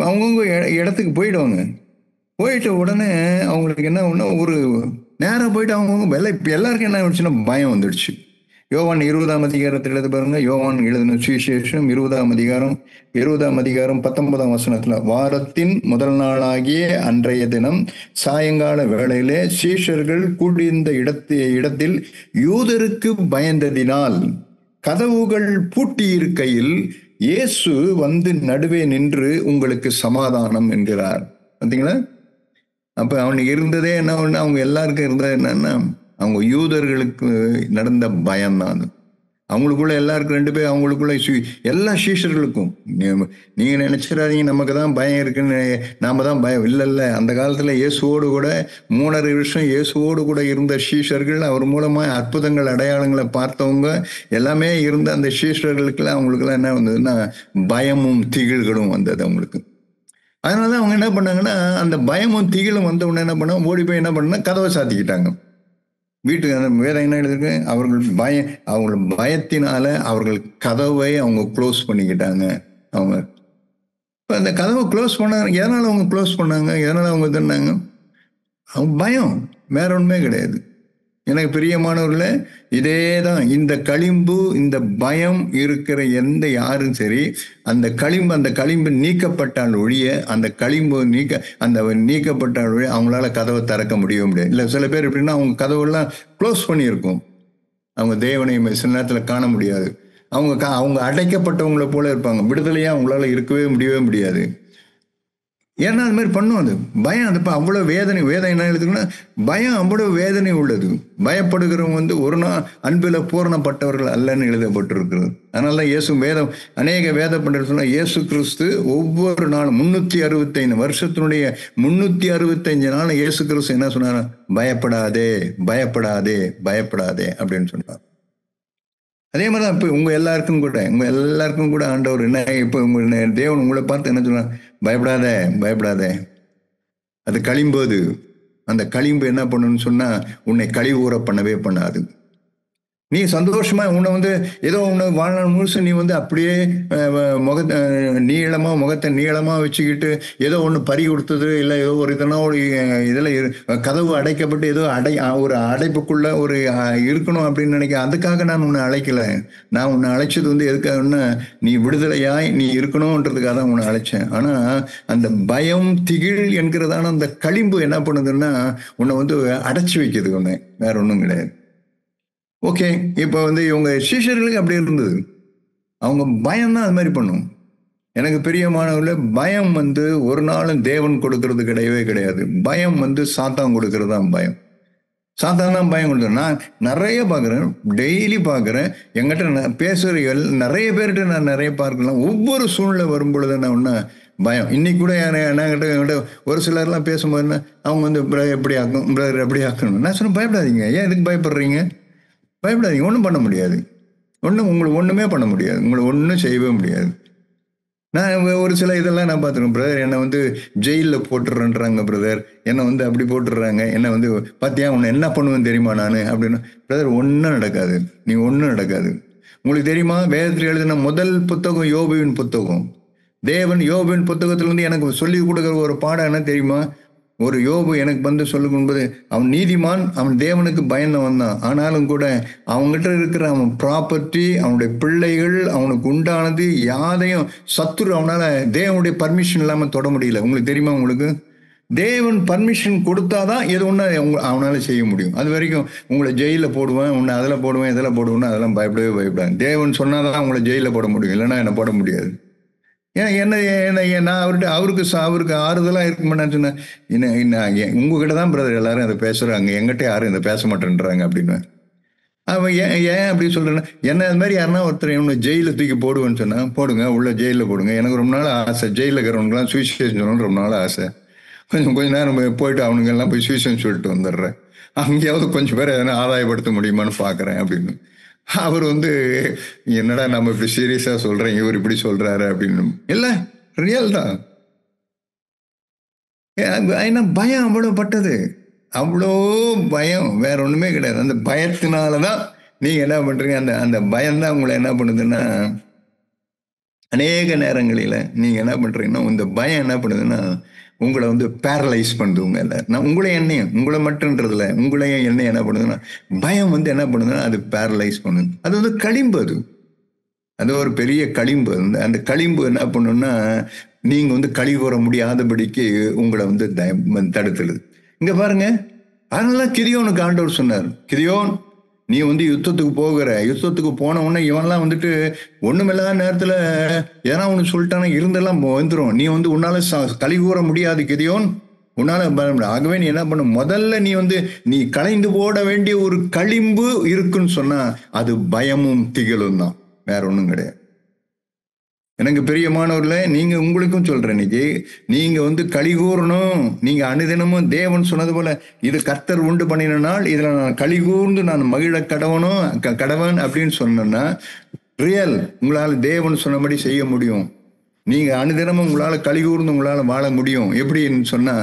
அவங்கவுங்க இடத்துக்கு போயிடுவாங்க. போயிட்ட உடனே அவங்களுக்கு என்ன ஒண்ணு, ஒரு நேரம் போயிட்டு அவங்கவுங்க இப்போ எல்லாருக்கும் என்ன ஆயிடுச்சுன்னா பயம் வந்துடுச்சு. யோவான் 20ஆம் அதிகாரத்தில் எழுத பாருங்க. யோவான் எழுதின சுவிசேஷம் 20ஆம் அதிகாரம் 19ஆம் வசனத்துல, வாரத்தின் முதல் நாளாகிய அன்றைய தினம் சாயங்கால வேளையிலே சீஷர்கள் கூடியிருந்த இடத்தில் யூதருக்கு பயந்ததினால் கதவுகள் பூட்டி இருக்கையில் இயேசு வந்து நடுவே நின்று உங்களுக்கு சமாதானம் என்கிறார். பார்த்தீங்களா? அப்ப அவனுக்கு இருந்ததே என்ன ஒண்ணு, அவங்க எல்லாருக்கும் இருந்தது என்னன்னா, அவங்க யூதர்களுக்கு நடந்த பயம் தான். அவங்களுக்குள்ள எல்லாருக்கும் 2 பேர் அவங்களுக்குள்ள எல்லா சீஷர்களுக்கும், நீங்க நினைச்சிடாதீங்க நமக்கு தான் பயம் இருக்குன்னு, நாம தான் பயம் இல்ல. அந்த காலத்துல இயேசுவோடு கூட 3.5 வருஷம் இயேசுவோடு கூட இருந்த சீஷர்கள், அவர் மூலமா அற்புதங்கள் அடையாளங்களை பார்த்தவங்க எல்லாமே இருந்த அந்த சீஷர்களுக்குலாம் அவங்களுக்குலாம் என்ன வந்ததுன்னா பயமும் திகில்களும் வந்தது அவங்களுக்கு. அதனாலதான் அவங்க என்ன பண்ணாங்கன்னா, அந்த பயமும் திகிலும் வந்த உடனே என்ன பண்ணாங்க, ஓடி போய் என்ன பண்ணா கதவை சாத்திக்கிட்டாங்க. வீட்டுக்கு அந்த வேதம் என்ன எழுதிருக்கு, அவர்கள் பயத்தினால அவர்கள் கதவை அவங்க க்ளோஸ் பண்ணிக்கிட்டாங்க. அவங்க அந்த கதவை க்ளோஸ் பண்ணாங்க. எதனால அவங்க க்ளோஸ் பண்ணாங்க, எதனால அவங்க இதுனாங்க, அவங்க பயம், வேற ஒண்ணுமே கிடையாது. எனக்கு பிரியமானவர்களே, இதே தான் இந்த களிம்பு, இந்த பயம் இருக்கிற யாரும் சரி, அந்த களிம்பு நீக்கப்பட்டால் ஒழிய, அந்த களிம்பு நீக்கப்பட்டால் ஒழிய அவங்களால கதவை திறக்க முடியாது. இல்லை, சில பேர் எப்படின்னா அவங்க கதவெல்லாம் க்ளோஸ் பண்ணியிருக்கும். அவங்க தேவனை சில நேரத்தில் காண முடியாது. அவங்க அடைக்கப்பட்டவங்களை போல இருப்பாங்க. விடுதலையா அவங்களால இருக்கவே முடியாது. ஏன்னா அது மாதிரி பண்ணும். அது பயம், அது அவ்வளவு வேதனை என்ன எழுதுக்குன்னா, பயம் அவ்வளவு வேதனை உள்ளது. பயப்படுகிறவங்க வந்து ஒரு நாள் அன்பில் பூரணப்பட்டவர்கள் அல்லன்னு எழுதப்பட்டிருக்கிறது. அதனாலதான் அநேக வேத பண்டிதர் சொன்னா, இயேசு கிறிஸ்து ஒவ்வொரு நாளும் 365 வருஷத்தினுடைய 365 நாள் இயேசு கிறிஸ்து என்ன சொன்னார், பயப்படாதே அப்படின்னு சொன்னார். அதே மாதிரிதான் இப்ப உங்க எல்லாருக்கும் கூட ஆண்டவர் என்ன, இப்ப தேவன் உங்களை பார்த்து என்ன சொன்னார், பயப்படாதே. அது களிம்போது அந்த களிம்பு என்ன பண்ணணும்னு சொன்னா, உன்னை கழிவுற பண்ணவே பண்ணாது. நீ சந்தோஷமா உன்னை வந்து ஏதோ உன்னை வாழ்நாள் முழுசு நீ வந்து அப்படியே முகத்தை நீளமா வச்சுக்கிட்டு ஏதோ ஒண்ணு பறி கொடுத்தது, இல்லை ஏதோ ஒரு இதுல கதவு அடைக்கப்பட்டு ஏதோ ஒரு அடைப்புக்குள்ள ஒரு இருக்கணும் அப்படின்னு நினைக்க, அதுக்காக நான் உன்னை அழைக்கல. நான் உன்னை அழைச்சது வந்து எதுக்காகன்னா, நீ விடுதலையாய் நீ இருக்கணும்ன்றதுக்காக தான் உன்னை அழைச்சேன். ஆனா அந்த பயம் திகில் என்கிறதான அந்த களிம்பு என்ன பண்ணுதுன்னா, உன்னை வந்து அடைச்சு வைக்குது. உன்னை வேற ஒண்ணும் கிடையாது. ஓகே, இப்போ வந்து இவங்க சீஷர்களுக்கு அப்படி இருந்தது. அவங்க பயம்தான் அது மாதிரி பண்ணும். எனக்கு பிரியமானவர்களே, பயம் வந்து ஒரு நாளும் தேவன் கொடுக்கறது கிடையாது. பயம் வந்து சாத்தான் கொடுக்கறது தான் பயம். சாத்தான் தான் பயம் கொடுக்குறேன். நான் நிறைய பார்க்குறேன், டெய்லி பார்க்குறேன். எங்கிட்ட பேசுகிற நிறைய பேர்கிட்ட நான் நிறைய பார்க்கலாம். ஒவ்வொரு சூழ்நிலை வரும்பொழுது என்ன ஒன்று பயம். இன்னைக்கு கூட என்கிட்ட ஒரு சிலர்லாம் பேசும்போது அவங்க வந்து எப்படி ஆக்கணும். நான் சொன்னேன், பயப்படாதீங்க. ஏன் இதுக்கு பயப்படுறீங்க? பயப்படாதீங்க, ஒன்றும் பண்ண முடியாது. உங்களுக்கு ஒன்றுமே பண்ண முடியாது. உங்களை ஒன்றும் செய்யவே முடியாது. நான் ஒரு சில இதெல்லாம் நான் பார்த்துருக்கேன். பிரதர் என்னை வந்து ஜெயிலில் போட்டுடுறேன்றாங்க. பிரதர் என்னை வந்து அப்படி போட்டுடுறாங்க. என்னை வந்து பார்த்தியா உன்னை என்ன பண்ணுவேன்னு தெரியுமா நான் அப்படின்னு. பிரதர் ஒன்றும் நடக்காது. ஒன்றும் நடக்காது. உங்களுக்கு தெரியுமா, வேதத்தில் எழுதின முதல் புத்தகம் யோபுவின் புத்தகம். தேவன் யோபுவின் புத்தகத்துல வந்து எனக்கு சொல்லி கொடுக்குற ஒரு பாடம் என்ன தெரியுமா, ஒரு யோபு எனக்கு வந்து சொல்லும்போது, அவன் நீதிமான், அவன் தேவனுக்கு பயந்தவன் தான். ஆனாலும் கூட அவங்ககிட்ட இருக்கிற அவன் ப்ராப்பர்ட்டி, அவனுடைய பிள்ளைகள், அவனுக்கு உண்டானது யாதையும் சத்துரு அவனால தேவனுடைய பர்மிஷன் இல்லாம தொட முடியல. உங்களுக்கு தெரியுமா? உங்களுக்கு தேவன் பர்மிஷன் கொடுத்தாதான் எது ஒண்ணு அவனால செய்ய முடியும். அது வரைக்கும் உங்களை ஜெயில போடுவேன், உன்னை அதில் போடுவேன், இதில் போடுவேன்னு அதெல்லாம் பயப்படாது. தேவன் சொன்னாதான் உங்களை ஜெயில போட முடியும், இல்லைன்னா என்ன போட முடியாது. ஏன் நான் அவருக்கு ஆறுதலா இருக்குமான்னு சொன்னேன். உங்ககிட்ட தான் பிரதர் எல்லாரும் அதை பேசுறாங்க, எங்கிட்ட யாரும் இதை பேச மாட்டேன்றாங்க அப்படின்னு. அவன் ஏன் ஏன் அப்படி சொல்றேன்னா, என்ன அது மாதிரி யாருன்னா ஒருத்தர் இவனை ஜெயில தூக்கி போடுவேன்னு சொன்னா, போடுங்க, உள்ள ஜெயில போடுங்க. எனக்கு ரொம்ப நாள் ஆசை, ஜெயில இருக்கிறவனுக்குலாம் சுவிசேஷம் சொல்லணும்னு ரொம்ப நாள் ஆசை. கொஞ்ச நேரம் போயிட்டு அவனுங்க எல்லாம் போய் சுவிசேஷம் சொல்லிட்டு வந்துடுறேன். அங்கேயாவது கொஞ்சம் பேரை எதனா ஆதாயப்படுத்த முடியுமான்னு பார்க்குறேன் அப்படின்னு. அவர் என்னடா நம்ம இப்படி சீரியஸா சொல்றேன், இவர் இப்படி சொல்றாரு அப்படின்னு. இல்லை, ரியல் தான். ஏன்னா பயம் அவ்வளவு பட்டது, அவ்வளோ பயம், வேற ஒண்ணுமே கிடையாது. அந்த பயத்தினாலதான் நீங்க என்ன பண்றீங்க, அந்த அந்த பயம்தான் உங்களை என்ன பண்ணுதுன்னா, அநேக நேரங்களில நீங்க என்ன பண்றீங்கன்னா, இந்த பயம் என்ன பண்ணுதுன்னா உங்களை பேரலைஸ் பண்ணுது. நான் உங்களை மட்டும்ன்றதுல உங்களையும் என்ன பண்ணுதுன்னா, பயம் என்ன பண்ணுதுன்னா அது பேரலைஸ் பண்ணுது. அது களிம்பு, அது ஒரு பெரிய களிம்பு. அந்த களிம்பு என்ன பண்ணுன்னா, நீங்க கழிவுற முடியாதபடிக்கு உங்களை தடுத்துடுது. இங்க பாருங்க, அதனால கிதியோனுக்கு ஆண்டவர் சொன்னார், கிதியோன் நீ யுத்தத்துக்கு போன உடனே இவன்லாம் ஒண்ணுமில்லாத நேரத்துல ஏன்னா ஒண்ணு சொல்லிட்டானா இருந்தெல்லாம் வந்துடும். நீ உன்னால களி கூற முடியாது கிதியோன், உன்னால. ஆகவே நீ என்ன பண்ண, முதல்ல நீ களைந்து போட வேண்டிய ஒரு களிம்பு இருக்குன்னு சொன்னா அது பயமும் திகிலும் தான், வேற ஒண்ணும் கிடையாது. எனக்கு பிரியமானவர்கள, நீங்க உங்களுக்கும் சொல்றேன், இன்னைக்கு நீங்க களி கூறணும். நீங்க அனுதினமும் தேவன் சொன்னது போல, இது கர்த்தர் உண்டு பண்ணின நாள், இதுல நான் களி கூர்ந்து நான் மகிழ கடவன் அப்படின்னு சொன்னா ரியல். உங்களால தேவன் சொன்னபடி செய்ய முடியும். நீங்க அனுதினமும் உங்களால களி கூர்ந்து உங்களால வாழ முடியும். எப்படின்னு சொன்னா,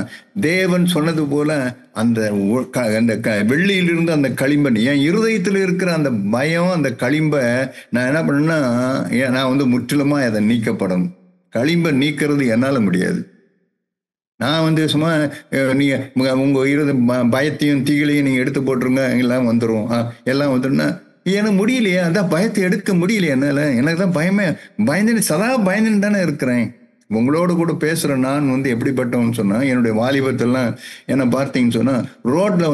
தேவன் சொன்னது போல அந்த வெள்ளியிலிருந்து அந்த களிம்பன் என் இருதயத்தில் இருக்கிற அந்த பயம், அந்த களிம்பை நான் என்ன பண்ணேன்னா, நான் முற்றிலுமா அதை நீக்கப்படணும். களிம்பை நீக்கிறது என்னால முடியாது. நான் சும்மா நீங்க உங்க பயத்தையும் தீகளையும் நீங்க எடுத்து போட்டுருங்க, எல்லாம் வந்துடும், எல்லாம் வந்துடும்னா எனக்கு முடியலையே. அதான் பயத்தை எடுக்க முடியலையே என்னால. எனக்கு தான் பயந்து சதா பயந்துன்னு தானே இருக்கிறேன். உங்களோட கூட பேசுற நான் எப்படிப்பட்டவன்னு சொன்னா, என்னுடைய வாலிபத்தெல்லாம் என்ன பார்த்தீங்கன்னு சொன்னா, ரோட்ல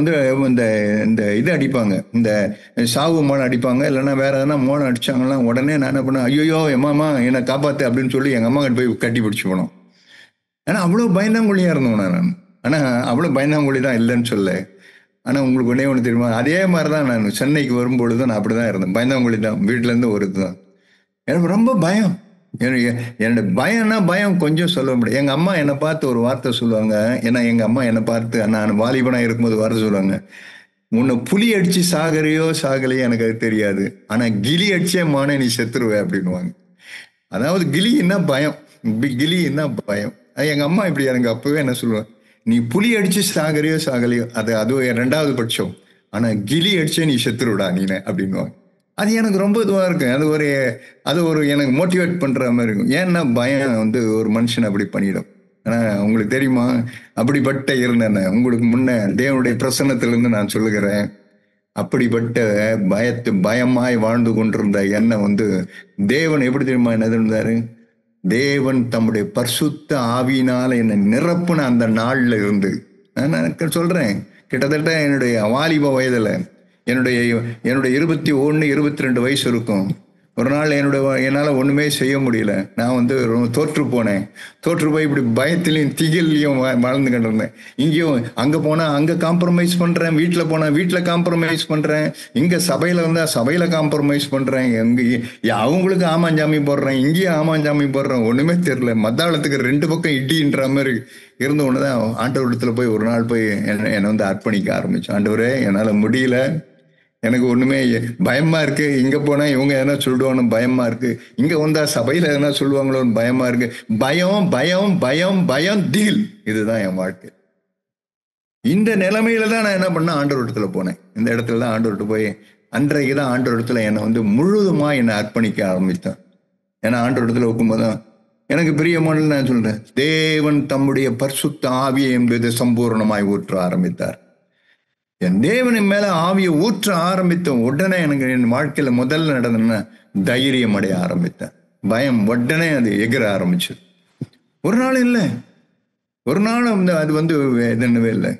இந்த இந்த இது அடிப்பாங்க, இந்த சாவு மோளம் அடிப்பாங்க, இல்லைன்னா வேற எதனா மோளம் அடிச்சாங்கன்னா உடனே நான் என்ன பண்ணேன், ஐயோ எம்மாமா என்னை காப்பாத்து அப்படின்னு சொல்லி எங்க அம்மா கிட்ட போய் கட்டி பிடிச்சு போனோம். ஏன்னா அவ்வளவு பயந்தாங்குழியா இருந்தோம் நான். ஆனா அவ்வளவு பயந்தாங்குழி தான் இல்லைன்னு சொல்ல. ஆனா உங்களுக்கு ஒண்ணு தெரியுமா, அதே மாதிரிதான் நான் சென்னைக்கு வரும்பொழுது நான் அப்படிதான் இருந்தேன், பயந்தாங்குழி தான். வீட்டுல இருந்து ஒரு இதுதான், எனக்கு ரொம்ப பயம். என்னோட பயம்னா பயம் கொஞ்சம் சொல்ல முடியும். எங்க அம்மா என்னை பார்த்து ஒரு வார்த்தை சொல்லுவாங்க. ஏன்னா எங்க அம்மா என்னை பார்த்து நான் வாலிபனா இருக்கும்போது வார்த்தை சொல்லுவாங்க, உன்னை புலி அடிச்சு சாகரையோ சாகலையோ எனக்கு அது தெரியாது, ஆனா கிளி அடிச்சே மானே நீ செத்துருவே அப்படின்னுவாங்க. அதாவது கிளின்னா பயம், கிளின்னா பயம். எங்க அம்மா இப்படி எனக்கு அப்பவே என்ன சொல்லுவேன், நீ புலி அடிச்சு சாகரையோ சாகலையோ அது ரெண்டாவது பட்சம், ஆனா கிளி அடிச்சே நீ செத்துருடா நீனு அப்படின்னுவாங்க. அது எனக்கு ரொம்ப இதுவா இருக்கு. அது ஒரு எனக்கு மோட்டிவேட் பண்ற மாதிரி இருக்கும். ஏன்னா பயம் ஒரு மனுஷன் அப்படி பண்ணிடும். ஆனா உங்களுக்கு தெரியுமா, அப்படிப்பட்ட இருந்தேன் உங்களுக்கு முன்ன தேவனுடைய பிரசன்னத்திலிருந்து நான் சொல்லுகிறேன். அப்படிப்பட்ட பயமாய் வாழ்ந்து கொண்டிருந்த என்ன தேவன் எப்படி தெரியுமா என்ன இருந்தாரு, தேவன் தம்முடைய பரிசுத்த ஆவியினால என்னை நிரப்புன அந்த நாள்ல இருந்து நான் சொல்றேன், கிட்டத்தட்ட என்னுடைய வாலிப வயதுல என்னுடைய 21, 22 வயசு இருக்கும். ஒரு நாள் என்னால ஒண்ணுமே செய்ய முடியல. நான் தோற்று போனேன். தோற்று போய் இப்படி பயத்திலையும் திகிலையும் வாழ்ந்து இருந்தேன். இங்கேயும் அங்க போனா அங்க காம்ப்ரமைஸ் பண்றேன், வீட்டுல போனா வீட்டுல காம்ப்ரமைஸ் பண்றேன், இங்க சபையில வந்தா சபையில காம்ப்ரமைஸ் பண்றேன், அவங்களுக்கு ஆமாஞ்சாமி போடுறேன், இங்கேயும் ஆமாஞ்சாமி போடுறேன். ஒண்ணுமே தெரியல. மத்தாளத்துக்கு 2 பக்கம் இடின்ற மாதிரி இருந்த ஒண்ணுதான் ஆண்டவரிடத்துல போய் ஒரு நாள் போய் என்னை அர்ப்பணிக்க ஆரம்பிச்சேன். ஆண்டவரே என்னால முடியல, எனக்கு ஒண்ணுமே பயமா இருக்கு, இங்க போனா இவங்க எதனா சொல்லுவானு பயமா இருக்கு, இங்க வந்தா சபையில எதனா சொல்லுவாங்களோன்னு பயமா இருக்கு. பயம் பயம் பயம் பயம் திகில், இதுதான் என் வாழ்க்கை. இந்த நிலைமையில தான் நான் என்ன பண்ணேன், ஆண்டவரிடத்துல போனேன். இந்த இடத்துல தான் ஆண்டவர்கிட்ட போய் அன்றைக்கு தான் ஆண்டவரிடத்துல என்னை முழுதுமா என்னை அர்ப்பணிக்க ஆரம்பித்தேன். ஏன்னா ஆண்டவரிடத்துல வைக்கும்போதுதான் எனக்கு பிரியமான நான் சொல்றேன், தேவன் தம்முடைய பரிசுத்த ஆவியை என்பது சம்பூர்ணமாய் ஊற்ற ஆரம்பித்தார். என் தேவனின் மேல ஆவியை ஊற்ற ஆரம்பித்த உடனே எனக்கு என் வாழ்க்கையில முதல்ல நடந்ததுன்னா தைரியம் அடைய ஆரம்பித்தேன். பயம் உடனே அது எகிர ஆரம்பிச்சு. ஒரு நாள் இல்லை, ஒரு நாள் அது என்னவே இல்லை.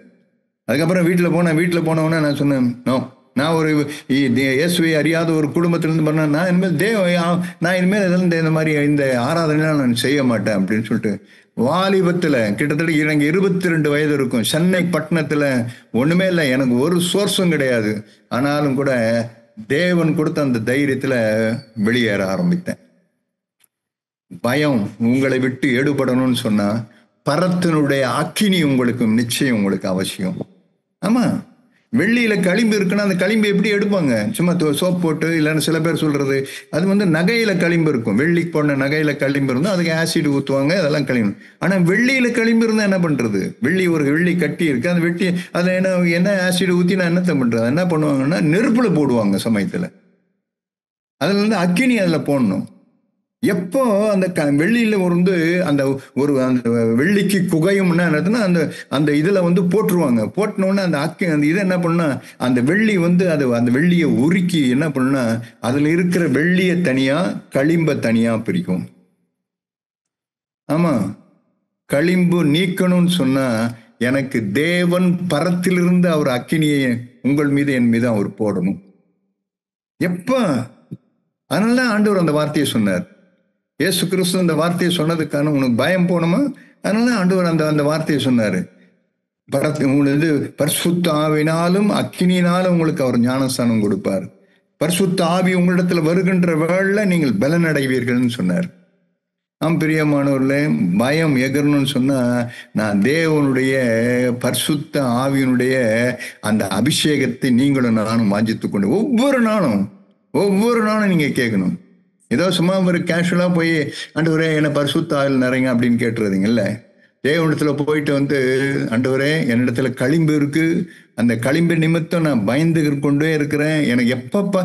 அதுக்கப்புறம் வீட்டுல போனோன்னே நான் சொன்னேன், நோ நான் ஒரு இயேசுவை அறியாத ஒரு குடும்பத்திலிருந்து பண்ணேன், நான் இனிமேல் இதெல்லாம் இந்த மாதிரி இந்த ஆராதனைலாம் நான் செய்ய மாட்டேன் அப்படின்னு சொல்லிட்டு வாலிபத்துல கிட்டத்தட்ட எனக்கு 22 வயது இருக்கும். சென்னை பட்டணத்துல ஒண்ணுமே இல்லை, எனக்கு ஒரு சோர்ஸும் கிடையாது. ஆனாலும் கூட தேவன் கொடுத்த அந்த தைரியத்துல வெளியேற ஆரம்பித்தேன். பயம் உங்களை விட்டு எடுபடணும்னு சொன்னா பரத்தினுடைய அக்கினி உங்களுக்கு நிச்சயம் உங்களுக்கு அவசியம். ஆமா, வெள்ளியில களிம்பு இருக்குன்னா அந்த களிம்பு எப்படி எடுப்பாங்க? சும்மா சோப் போட்டு, இல்லைன்னு சில பேர் சொல்றது அது நகையில களிம்பு இருக்கும். வெள்ளிக்கு போன நகையில களிம்பு இருந்தா அதுக்கு ஆசிட் ஊத்துவாங்க, அதெல்லாம் களிம்பு. ஆனா வெள்ளியில களிம்பு இருந்தா என்ன பண்றது? வெள்ளி கட்டி இருக்கு, அந்த வெட்டி அதை என்ன ஆசிட் ஊத்தி நான் என்னத்த பண்றது? என்ன பண்ணுவாங்கன்னா நெருப்புல போடுவாங்க சமயத்துல. அதுல அக்கினி அதுல போடணும். எப்போ அந்த வெள்ளியில அந்த வெள்ளிக்கு குகையும்னா என்னதுன்னா அந்த இதுல போட்டுருவாங்க. போட்டோன்னு அந்த இதை என்ன பண்ணா அந்த வெள்ளி அந்த வெள்ளியை உருக்கி என்ன பண்ணா அதுல இருக்கிற வெள்ளிய தனியா களிம்ப தனியா பிரிக்கும். ஆமா, களிம்பு நீக்கணும்னு சொன்னா எனக்கு தேவன் பரத்திலிருந்து அவர் அக்கினியை உங்கள் மீது என் மீது அவர் போடணும். எப்ப? அதனால ஆண்டவர் அந்த வார்த்தையை சொன்னார். இயேசு கிறிஸ்து அந்த வார்த்தையை சொன்னதுக்கான உனக்கு பயம் போகணுமா? அதனால ஆண்டவர் அந்த வார்த்தையை சொன்னாரு. உங்களுக்கு பரிசுத்த ஆவினாலும் அக்கினியினாலும் உங்களுக்கு அவர் ஞானஸ்தானம் கொடுப்பார். பரிசுத்த ஆவி உங்களிடத்துல வருகின்ற வேளையில நீங்கள் பலன் அடைவீர்கள்னு சொன்னார். பிரியமானவர்களே, பயம் எகரணும்னு சொன்னா நான் தேவனுடைய பரிசுத்த ஆவியினுடைய அந்த அபிஷேகத்தை நீங்களும் நானும் வாஞ்சித்துக் கொண்டு ஒவ்வொரு நாளும் நீங்க கேட்கணும். ஏதோ சும்மா ஒரு கேஷுவலா போய் ஆண்டவரே என்ன பரிசுத்த ஆவியில் நிறைங்க அப்படின்னு கேட்டுறதுங்கல்ல. தேவனிடத்துல போயிட்டு ஆண்டவரே என்னிடத்துல களிம்பு இருக்கு, அந்த களிம்பு நிமித்தம் நான் பயந்து கொண்டே இருக்கிறேன். எனக்கு எப்பப்ப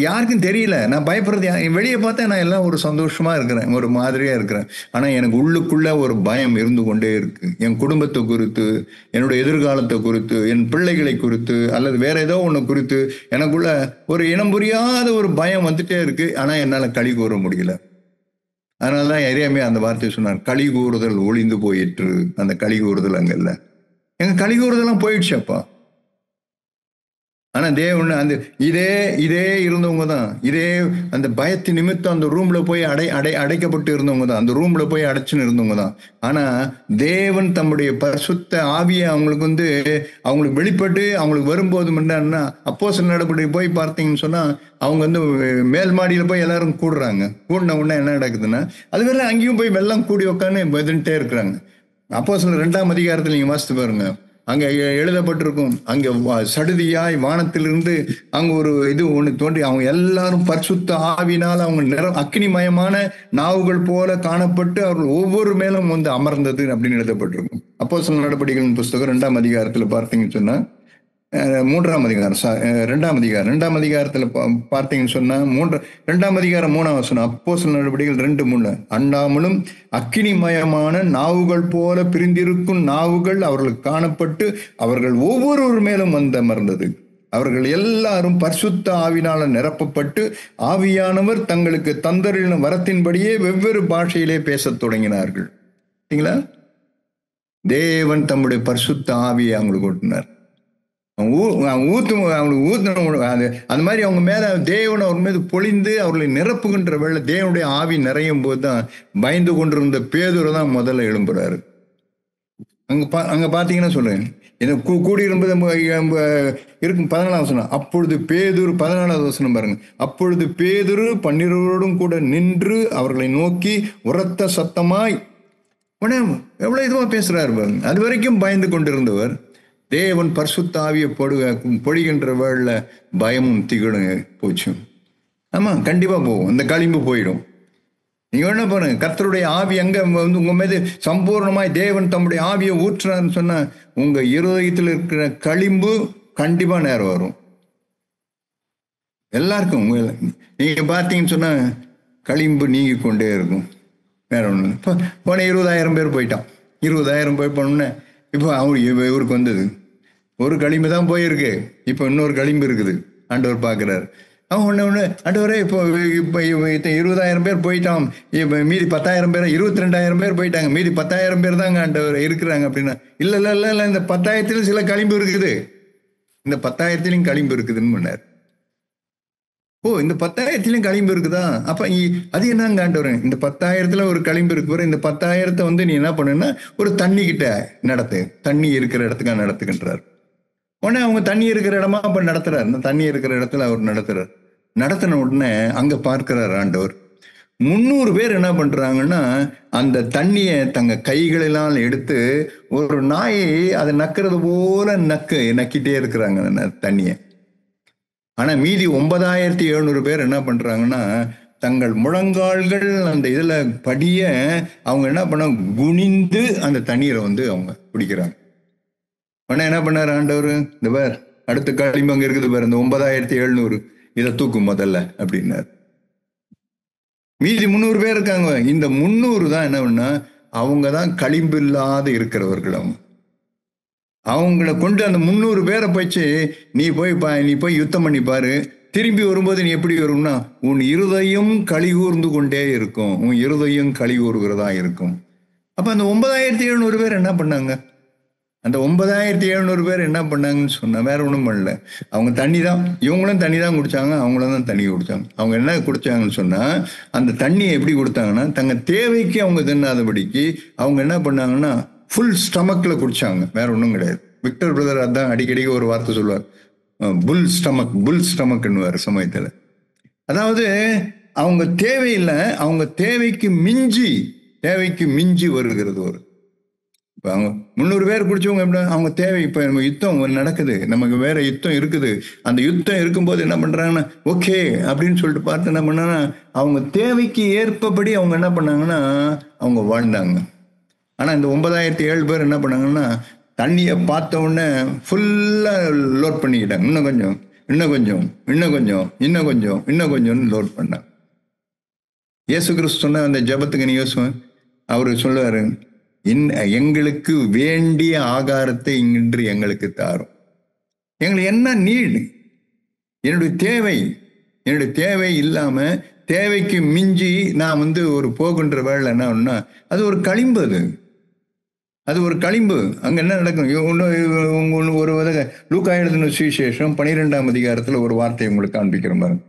யாருக்கும் தெரியல, நான் பயப்படுறது வெளியே பார்த்தா நான் எல்லாம் ஒரு சந்தோஷமா இருக்கிறேன், ஒரு மாதிரியா இருக்கிறேன். ஆனா எனக்கு உள்ளுக்குள்ள ஒரு பயம் இருந்து கொண்டே இருக்கு. என் குடும்பத்தை குறித்து, என்னுடைய எதிர்காலத்தை குறித்து, என் பிள்ளைகளை குறித்து, அல்லது வேற ஏதோ ஒண்ணு குறித்து எனக்குள்ள ஒரு இனம் புரியாத ஒரு பயம் வந்துட்டே இருக்கு. ஆனா என்னால களி கூற முடியல. அதனாலதான் எரியாமே அந்த வார்த்தையை சொன்னார், களி கூறுதல் ஒளிந்து போயிற்று. அந்த களி கூறுதல் அங்க இல்ல. எங்க களி கூறுதெல்லாம் போயிடுச்சு அப்பா. ஆனா தேவன் அந்த இதே இருந்தவங்க தான், இதே அந்த பயத்தின் நிமித்தம் அந்த ரூம்ல போய் அடைக்கப்பட்டு இருந்தவங்க தான், அந்த ரூம்ல போய் அடைச்சுன்னு இருந்தவங்க தான். ஆனா தேவன் தம்முடைய பரிசுத்த ஆவியை அவங்களுக்கு அவங்களுக்கு வெளிப்பட்டு அவங்களுக்கு வரும்போது என்னன்னா அப்போஸ்தலர் நடபடி போய் பார்த்தீங்கன்னு சொன்னா அவங்க மேல் மாடியில போய் எல்லாரும் கூடுறாங்க. கூடின உடனே என்ன நடக்குதுன்னா அது வேற அங்கேயும் போய் வெள்ளம் கூடி உட்காந்து வெதுன்ட்டே இருக்கிறாங்க. அப்போஸ்தலர் 2ஆம் அதிகாரத்தில் நீங்க வாசித்து பாருங்க, அங்க எழுதப்பட்டிருக்கும், அங்க சடுதியாய் வானத்திலிருந்து அங்க ஒரு இது ஒண்ணு தோன்றி அவங்க எல்லாரும் பரிசுத்த ஆவினால் அவங்க அக்னிமயமான நாவுகள் போல காணப்பட்டு அவர்கள் ஒவ்வொரு மேலும் அமர்ந்தது அப்படின்னு எழுதப்பட்டிருக்கும். அப்போஸ்தலர் நடபடிகளின் புஸ்தகம் 2ஆம் அதிகாரத்துல பார்த்தீங்கன்னு சொன்னா 3ஆம் அதிகாரம் 2ஆம் அதிகாரத்துல பார்த்தீங்கன்னு சொன்னா 2ஆம் அதிகாரம் 3ஆம் வசனம். அப்போஸ்தலர் நடபடிகள் 2:3, அண்டாமலும் அக்கினிமயமான நாவுகள் போல பிரிந்திருக்கும் நாவுகள் அவர்களுக்கு காணப்பட்டு அவர்கள் ஒவ்வொருவர் மேலும் அமர்ந்தது. அவர்கள் எல்லாரும் பரிசுத்த ஆவினால நிரப்பப்பட்டு ஆவியானவர் தங்களுக்கு தந்தரின வரத்தின்படியே வெவ்வேறு பாஷையிலே பேசத் தொடங்கினார்கள். சரிங்களா? தேவன் தம்முடைய பரிசுத்த ஆவியை அவங்களுக்கு ஓட்டினார். அந்த மாதிரி அவங்க மேல தேவன் அவர் மீது பொழிந்து அவர்களை நிரப்புகின்ற வேளை தேவனுடைய ஆவி நிறையும் போதுதான் பயந்து கொண்டிருந்த பேதுரு தான் முதல்ல எழும்புறாரு. அங்க பாத்தீங்கன்னா சொல்றேன், கூடியிருப்பது இருக்கும் 14ஆம் வசனம். அப்பொழுது பேதுரு 14ஆவது வசனம் பாருங்க. அப்பொழுது பேதுரு 12 கூட நின்று அவர்களை நோக்கி உரத்த சத்தமாய், எவ்வளவு இதுவா பேசுறாரு பாருங்க. அது வரைக்கும் பயந்து கொண்டிருந்தவர் தேவன் பரிசுத்த ஆவியை பொழிகின்ற வேளை பயமும் திகழும் போச்சு. ஆமா, கண்டிப்பா போகும், அந்த களிம்பு போயிடும். நீங்க என்ன பாருங்க, கர்த்தருடைய ஆவி அங்க உங்க மீது சம்பூர்ணமாய் தேவன் தம்முடைய ஆவியை ஊற்றுறாருன்னு சொன்னா உங்க இருதயத்தில் இருக்கிற களிம்பு கண்டிப்பா நேரம் வரும். எல்லாருக்கும் நீங்க பார்த்தீங்கன்னு சொன்னா களிம்பு நீங்கி கொண்டே இருக்கும். வேற ஒண்ணு போன 20,000 பேர் போயிட்டான். 20,000 போய் போனோன்னே இப்போ இவருக்கு வந்தது ஒரு களிம்பு தான் போயிருக்கு. இப்போ இன்னொரு களிம்பு இருக்குது. ஆண்டவர் பார்க்கிறார். அவன் ஒண்ணு ஆண்டவரே இப்போ 20,000 பேர் போயிட்டான், இப்போ மீதி 10,000 பேர் 22,000 பேர் போயிட்டாங்க, மீதி 10,000 பேர் தாங்க ஆண்டவர் இருக்கிறாங்க அப்படின்னா, இல்ல இந்த 10,000 சில களிம்பு இருக்குது. இந்த 10,000 களிம்பு இருக்குதுன்னு பண்ணார். ஓ, இந்த 10,000 களிம்பு இருக்குதா? அப்ப அது என்னங்க ஆண்டவரே? இந்த 10,000 ஒரு களிம்பு இருக்கு பாரு. இந்த 10,000 வந்து நீ என்ன பண்ணுன்னா, ஒரு தண்ணி கிட்ட நடத்து. தண்ணி இருக்கிற இடத்துக்கா நடத்துக்கின்றார். உடனே அவங்க தண்ணி இருக்கிற இடமா அப்ப நடத்துறாரு. இந்த தண்ணி இருக்கிற இடத்துல அவர் நடத்துறார். நடத்தின உடனே அங்க பார்க்கிறார் ஆண்டவர். 300 பேர் என்ன பண்றாங்கன்னா, அந்த தண்ணிய தங்க கைகளினால் எடுத்து ஒரு நாயை அதை நக்கிறது போல நக்கிட்டே இருக்கிறாங்க அந்த தண்ணிய. ஆனா மீதி 9,700 பேர் என்ன பண்றாங்கன்னா, தங்கள் முழங்கால்கள் அந்த இதுல படிய அவங்க என்ன பண்ண குனிந்து அந்த தண்ணீரை வந்து அவங்க குடிக்கிறாங்க. உடனே என்ன பண்ணாரு ஆண்டவர், இந்த பார் அடுத்த களிம்பு அங்க இருக்குது பாரு, இந்த 9,700 இதை தூக்கும் முதல்ல அப்படின்னாரு. மீதி 300 பேர் இருக்காங்க. இந்த 300 தான் என்ன பண்ணா, அவங்க தான் களிம்பு இல்லாத இருக்கிறவர்கள். அவங்கள கொண்டு அந்த 300 பேரை போச்சு, நீ போய் யுத்தம் பண்ணி பாரு, திரும்பி வரும்போது நீ எப்படி வரும்னா, உன் இருதயம் களி கூர்ந்து கொண்டே இருக்கும். உன் இருதயம் களி கூறுகிறதா இருக்கும். அப்ப அந்த 9,700 பேர் என்ன பண்ணாங்க? அந்த 9,700 பேர் என்ன பண்ணாங்கன்னு சொன்னா, வேற ஒன்றும் பண்ணல. அவங்க தண்ணி தான், இவங்களும் தண்ணி தான் குடிச்சாங்க, அவங்களும் தான் தண்ணி குடிச்சாங்க. அவங்க என்ன குடிச்சாங்கன்னு சொன்னா, அந்த தண்ணியை எப்படி கொடுத்தாங்கன்னா, தங்க தேவைக்கு அவங்க தின்னாதபடிக்கு அவங்க என்ன பண்ணாங்கன்னா, ஃபுல் ஸ்டமக்ல குடிச்சாங்க. வேற ஒன்றும் கிடையாது. விக்டர் பிரதர் அதான் அடிக்கடி ஒரு வார்த்தை சொல்லுவார், புல் ஸ்டமக்னுவார் சமயத்துல. அதாவது அவங்க தேவையில்லை, அவங்க தேவைக்கு மிஞ்சி வருகிறது ஒரு. இப்போ அவங்க 300 பேர் குடிச்சவங்க எப்படி, அவங்க தேவை. இப்போ நம்ம யுத்தம் நடக்குது, நமக்கு வேற யுத்தம் இருக்குது. அந்த யுத்தம் இருக்கும்போது என்ன பண்றாங்கன்னா, ஓகே அப்படின்னு சொல்லிட்டு பார்த்து என்ன பண்ணாங்கன்னா, அவங்க தேவைக்கு ஏற்பபடி அவங்க என்ன பண்ணாங்கன்னா அவங்க வாழ்ந்தாங்க. ஆனா இந்த 9,007 பேர் என்ன பண்ணாங்கன்னா, தண்ணியை பார்த்த உடனே ஃபுல்லா லோட் பண்ணிக்கிட்டாங்க. இன்னும் கொஞ்சம் லோட் பண்ணாங்க. இயேசு கிறிஸ்து சொன்ன அந்த ஜெபத்துக்கு நீ யோசுவேன், அவரு சொல்லுவாரு, எங்களுக்கு வேண்டிய ஆகாரத்தை இன்று எங்களுக்கு தாரும். எங்களுக்கு என்ன நீடு, என்னுடைய தேவை இல்லாம தேவைக்கு மிஞ்சி நான் வந்து ஒரு போகின்ற வேலை என்ன ஒண்ணா, அது ஒரு களிம்பு. அது ஒரு களிம்பு. அங்க என்ன நடக்கும்? ஒரு லூக்கா எழுதின சுவிசேஷம் 12ஆம் அதிகாரத்துல ஒரு வார்த்தை உங்களுக்கு காண்பிக்கிறேன் பாருங்க.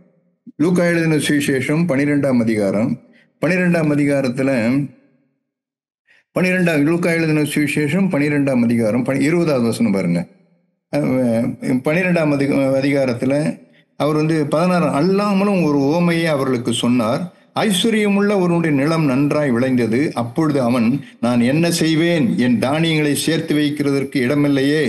லூக்கா எழுதின சுவிசேஷம் 12ஆம் அதிகாரம் 12ஆம் அதிகாரத்துல லூக்கா எழுதின சுவிசேஷம் 12ஆம் அதிகாரம் 20வது வசனம் பாருங்க. 12ஆம் அதிகாரத்துல அவர் வந்து 16 அல்லாமலும் ஒரு உவமையை அவர்களுக்கு சொன்னார். ஐஸ்வர்யமுள்ள ஒருவனுடைய நிலம் நன்றாய் விளைந்தது. அப்பொழுது அவன், நான் என்ன செய்வேன்? என் தானியங்களை சேர்த்து வைக்கிறதற்கு இடமில்லையே.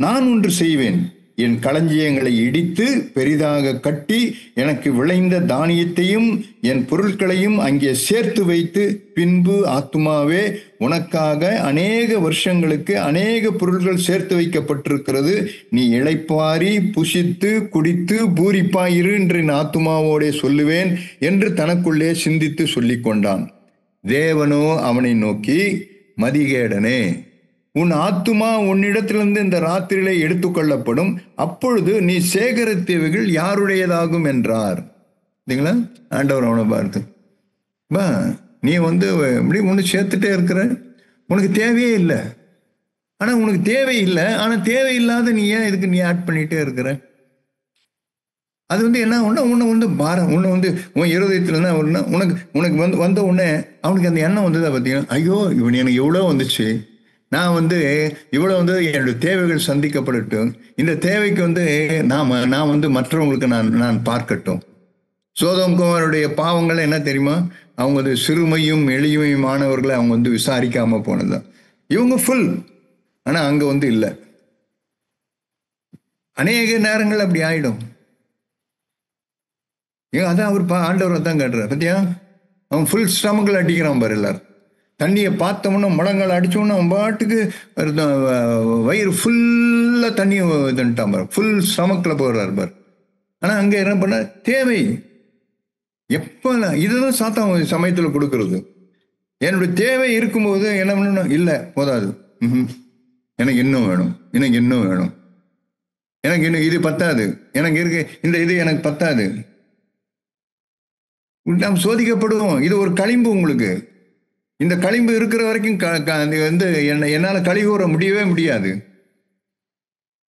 நான் ஒன்று செய்வேன், என் களஞ்சியங்களை இடித்து பெரிதாக கட்டி எனக்கு விளைந்த தானியத்தையும் என் பொருட்களையும் அங்கே சேர்த்து வைத்து, பின்பு ஆத்துமாவே, உனக்காக அநேக வருஷங்களுக்கு அநேக பொருட்கள் சேர்த்து வைக்கப்பட்டிருக்கிறது. நீ இளைப்பாரி புசித்து குடித்து பூரிப்பாயிரு என்று என் ஆத்துமாவோடே சொல்லுவேன் என்று தனக்குள்ளே சிந்தித்து சொல்லிக் கொண்டான். தேவனோ அவனை நோக்கி, மதிகேடனே, உன் ஆத்துமா உன்னிடத்திலிருந்து இந்த ராத்திரியிலே எடுத்துக்கொள்ளப்படும். அப்பொழுது நீ சேகரித்தவைகள் யாருடையதாகும் என்றார். ஆண்டவர் அவனை பார்த்து, நீ வந்து இப்படி ஒன்று சேர்த்துட்டே இருக்கிற, உனக்கு தேவையே இல்லை. ஆனா உனக்கு தேவையில்லை, ஆனா தேவையில்லாத நீ ஏன் இதுக்கு நீ ஆட் பண்ணிட்டே இருக்கிற? அது வந்து என்ன உன்னை வந்து பாரம், உன்னை வந்து உன் இருதயத்துல என்ன உனக்கு வந்த உடனே அவனுக்கு அந்த எண்ணம் வந்ததா பார்த்தீங்கன்னா, ஐயோ இவன் எனக்கு எவ்வளோ வந்துச்சு, நான் வந்து இவ்வளோ வந்து என்னுடைய தேவைகள் சந்திக்கப்படட்டும், இந்த தேவைக்கு வந்து நான் வந்து மற்றவங்களுக்கு நான் பார்க்கட்டும். சோதோம் குமாரனுடைய பாவங்கள் என்ன தெரியுமா? அவங்க வந்து சிறுமையும் எளிமையுமானவர்களை அவங்க வந்து விசாரிக்காம போனதுதான். இவங்க ஃபுல், ஆனா அங்க வந்து இல்லை. அநேக நேரங்கள் அப்படி ஆயிடும். அதான் அவர் ஆண்டவர் தான் கேட்டுறார். பத்தியா, அவன் ஃபுல் ஸ்டமக்கில் அடிக்கிறான் பாரு. எல்லாரும் தண்ணியை பார்த்தோம்னா முழங்கால் அடிச்சோன்னா அவன் பாட்டுக்கு வயிறு ஃபுல்லாக தண்ணியை இதுன்ட்டான் பாரு, ஃபுல் ஸ்டமக்கில் போடுறாரு பாரு. ஆனால் அங்கே என்ன பண்ண தேவை எப்போ, இதுதான் சாத்தான் சமயத்தில் கொடுக்கறது. என்னுடைய தேவை இருக்கும்போது என்ன பண்ணணும், இல்லை போதாது, எனக்கு இன்னும் வேணும், எனக்கு இன்னும் வேணும், எனக்கு இன்னும் இது பத்தாது, எனக்கு இருக்கு இந்த இது எனக்கு பத்தாது. நாம் சோதிக்கப்படுவோம். இது ஒரு களிம்பு உங்களுக்கு. இந்த களிம்பு இருக்கிற வரைக்கும் வந்து என்னால் களி கூற முடியவே முடியாது.